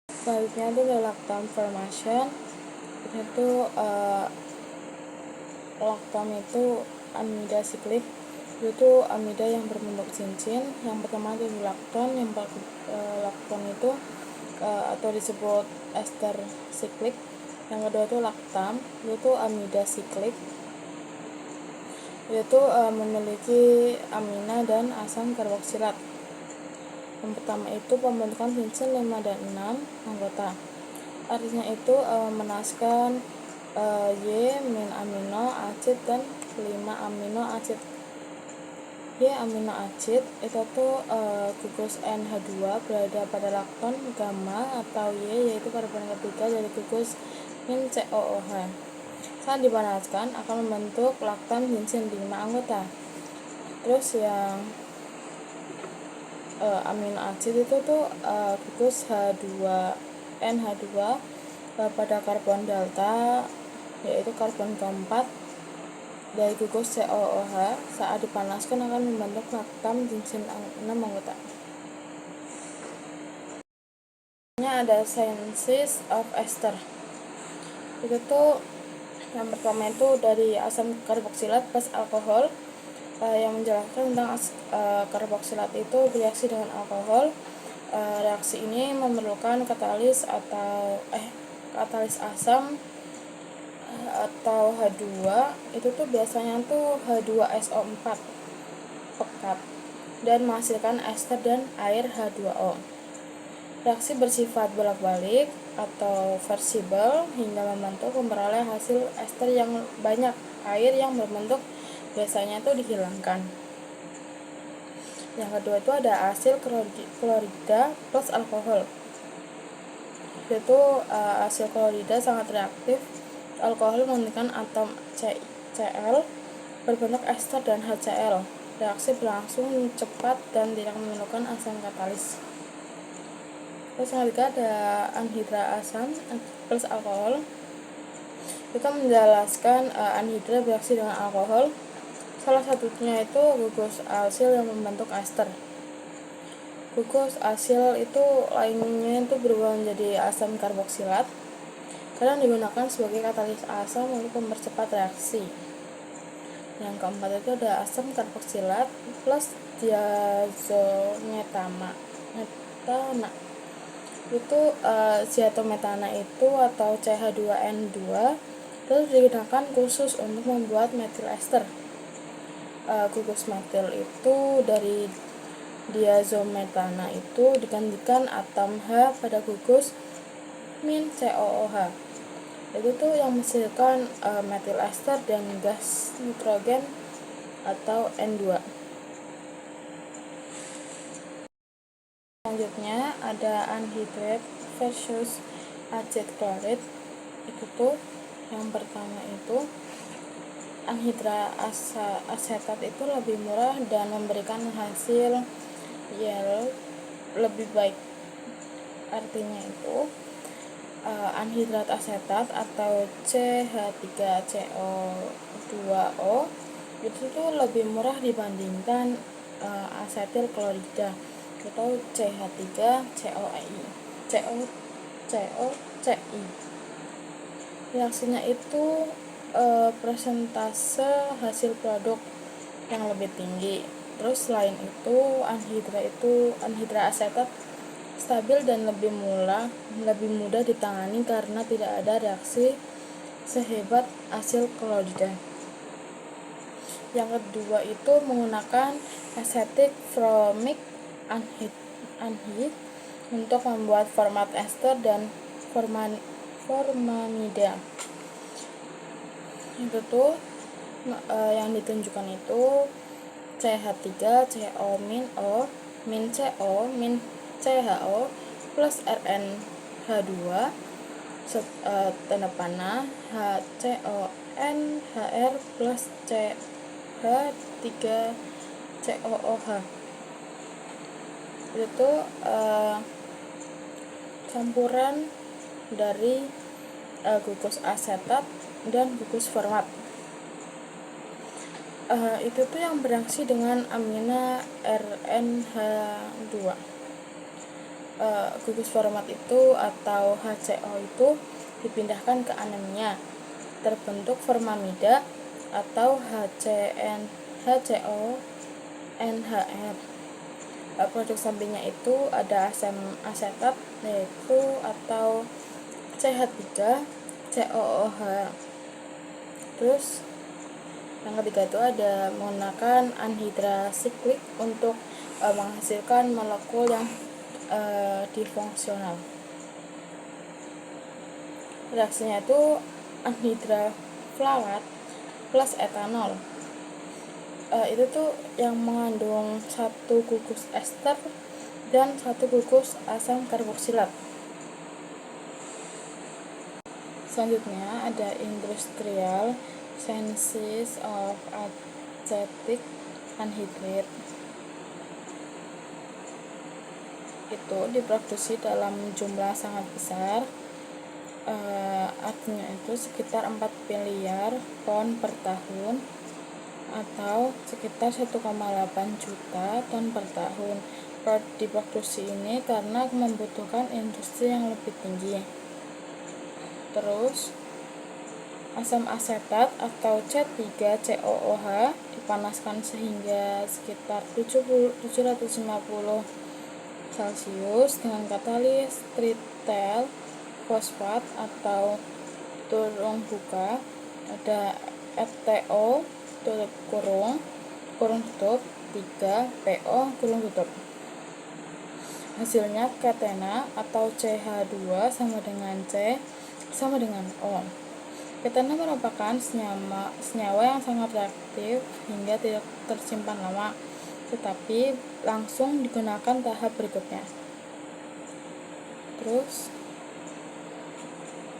Selanjutnya itu lactam formation. Itu lactam itu amida siklik. Itu amida yang berbentuk cincin. Yang pertama itu lakton. Lakton itu atau disebut ester siklik. Yang kedua itu laktam, itu amida siklik. Yaitu memiliki amina dan asam karboksilat. Yang pertama itu pembentukan cincin 5 dan 6 anggota. Artinya itu menaskan Y min amino acid dan 5 amino acid. Y amino acid itu tuh gugus NH2 berada pada lakton gamma atau Y, yaitu karbon ketiga dari gugus min COOH. Saat dipanaskan akan membentuk laktam cincin 5 anggota. Terus yang amino acid itu tuh gugus NH2 pada karbon delta, yaitu karbon keempat dari gugus COOH. Saat dipanaskan akan membentuk laktam cincin 6 anggota. Ini ada synthesis of ester. Itu tuh yang pertama itu dari asam karboksilat plus alkohol. Yang menjelaskan tentang karboksilat itu bereaksi dengan alkohol. Reaksi ini memerlukan katalis asam atau H2. Itu tuh biasanya tuh H2SO4 pekat dan menghasilkan ester dan air H2O. Reaksi bersifat bolak-balik atau versibel hingga membentuk memperoleh hasil ester yang banyak. Air yang berbentuk biasanya itu dihilangkan. Yang kedua itu ada asil klorida plus alkohol. Yaitu asil klorida sangat reaktif. Alkohol menggunakan atom Cl berbentuk ester dan HCl. Reaksi berlangsung cepat dan tidak memerlukan asam katalis. Terus yang ketiga ada anhidra asam plus alkohol. Kita menjelaskan anhidra bereaksi dengan alkohol. Salah satunya itu gugus alsil yang membentuk ester. Gugus alsil itu lainnya itu berubah menjadi asam karboksilat. Kadang digunakan sebagai katalis asam untuk mempercepat reaksi. Yang keempat itu ada asam karboksilat plus diazometana. Itu diazometana itu atau CH2N2 itu digunakan khusus untuk membuat metil ester. Gugus metil itu dari diazometana itu digantikan atom H pada gugus min COOH. Itu tuh yang menghasilkan metil ester dan gas nitrogen atau N2. Selanjutnya ada anhidrat versus acid chloride. Itu tuh yang pertama itu anhidra asetat itu lebih murah dan memberikan hasil yield lebih baik. Artinya itu anhidrat asetat atau CH3CO2O itu tuh lebih murah dibandingkan asetil klorida atau CH3COCI. Reaksinya itu presentase hasil produk yang lebih tinggi. Terus selain itu anhidra asetat stabil dan lebih mudah ditangani karena tidak ada reaksi sehebat asil klorida. Yang kedua itu menggunakan acetic formic anhid untuk membuat format ester dan formamida. Itu tuh yang ditunjukkan itu CH3 CO min O min CO min CHO plus RnH2 tanda panah HCONHR plus CH3COOH. Itu campuran dari gugus asetat dan gugus format. Itu tuh yang bereaksi dengan amina RnH2. Gugus format itu atau HCO itu dipindahkan ke anemia, terbentuk formamida atau HCONHR. Produk sampingnya itu ada asam asetat yaitu atau CH3COOH. Terus yang ketiga itu ada menggunakan anhidra siklik untuk menghasilkan molekul yang difungsional. Reaksinya itu anhidra flalat plus etanol. Itu tuh yang mengandung satu gugus ester dan satu gugus asam karboksilat. Selanjutnya ada industrial synthesis of acetic anhydride. Itu diproduksi dalam jumlah sangat besar, artinya itu sekitar 4 miliar ton per tahun atau sekitar 1,8 juta ton per tahun. Diproduksi ini karena membutuhkan industri yang lebih tinggi. Terus asam asetat atau C3COOH dipanaskan sehingga sekitar 750 Celsius dengan katalis tritel fosfat atau turung buka, ada FTO tutup kurung tutup 3 PO kurung tutup. Hasilnya ketena atau CH2 sama dengan C sama dengan O. Ketena merupakan senyawa yang sangat reaktif hingga tidak tersimpan lama, tetapi langsung digunakan tahap berikutnya. Terus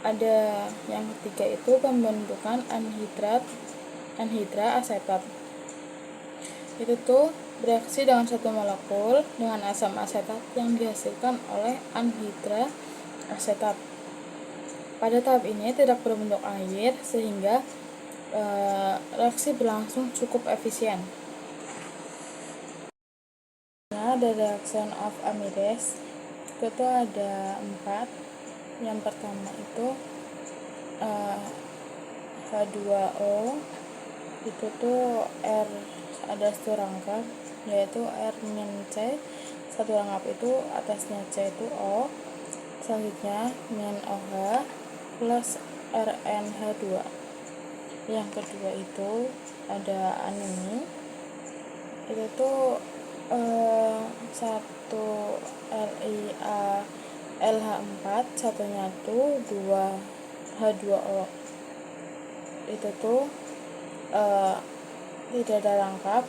ada yang ketiga itu pembentukan anhidra asetat. Itu tuh bereaksi dengan satu molekul dengan asam asetat yang dihasilkan oleh anhidra asetat. Pada tahap ini tidak berbentuk air sehingga reaksi berlangsung cukup efisien. The reaction of amides itu ada 4. Yang pertama itu H2O, itu tuh R ada satu rangkap yaitu R-C, satu rangkap itu atasnya C itu O, selanjutnya min OH plus RnH2. Yang kedua itu ada anemi, itu tuh 1 LiA LH4, satunya tuh 2 H2O. Itu tuh tidak ada rangkap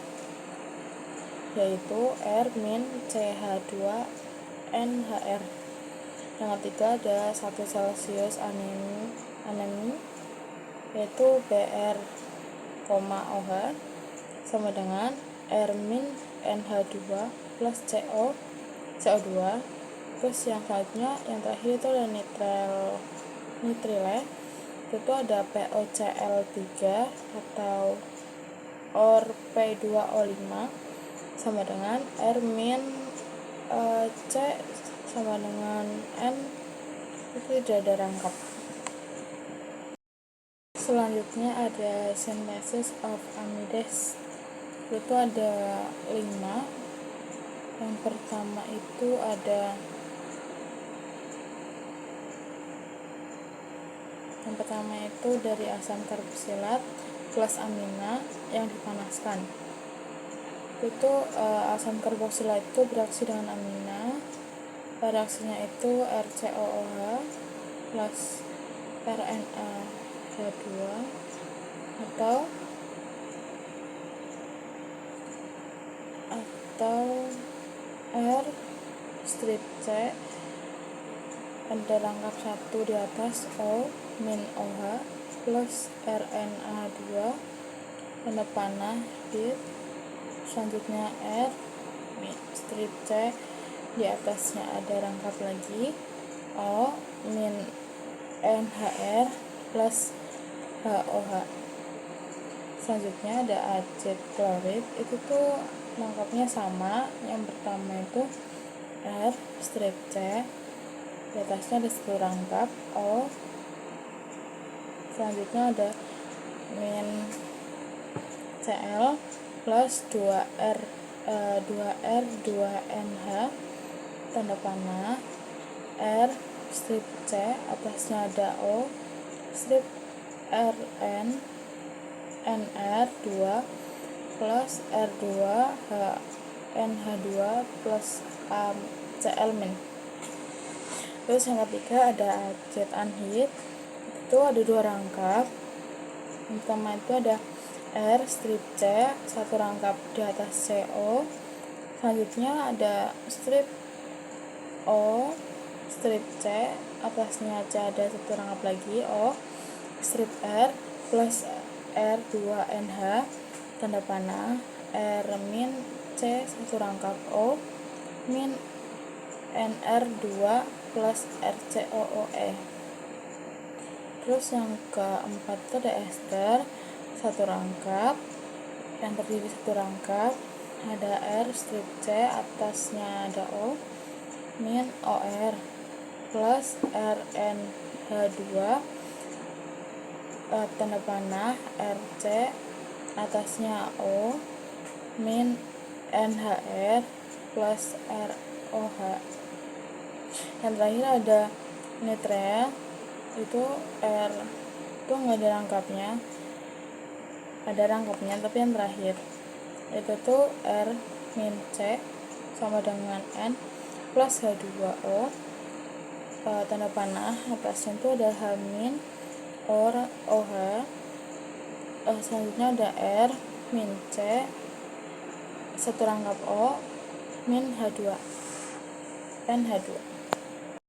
yaitu R min CH2NHR. Yang ketiga ada 1 Celsius anemi yaitu Br, OH sama dengan R min NH2 plus CO2. Terus yang selanjutnya yang terakhir itu ada nitrile, itu ada POCl3 atau OR P2O5 sama dengan R min C sama dengan N, itu tidak ada rangkap. Selanjutnya ada synthesis of amidase, itu ada 5. Yang pertama itu dari asam karboksilat plus amina yang dipanaskan. Asam karboksilat itu bereaksi dengan amina. Reaksinya itu RCOOH plus RNaH2 atau R strip C, ada rangkap 1 di atas O min OH plus RNA2 tanda panah hit. Selanjutnya R strip C, di atasnya ada rangkap lagi O min NHR plus HOH. Selanjutnya ada acid klorid, itu tuh rangkapnya sama. Yang pertama itu R strip C, di atasnya ada 10 rangkap O. Selanjutnya ada min Cl plus 2R 2NH tanda panah R strip C, atasnya ada O strip RN NR2 plus R2 NH2 plus Cl min. Terus yang ketiga ada acid anhid, itu ada 2 rangkap. Yang pertama itu ada R strip C, 1 rangkap di atas CO. Selanjutnya ada strip O strip C, atasnya C ada 1 rangkap lagi O strip R plus R2NH tanda panah R min C 1 rangkap O min NR2 plus RCOOE. Terus yang keempat itu ada ester 1 rangkap, yang terdiri 1 rangkap, ada R strip C, atasnya ada O min OR plus RNH2 tanda panah RC, atasnya O min NHR plus ROH. Yang terakhir ada nitrel, itu R itu nggak ada rangkapnya, ada rangkapnya tapi yang terakhir itu tuh R min C sama dengan N plus H2O tanda panah, atasnya itu ada H min OH. Selanjutnya ada R min C 1 rangkap O min H2 NH2.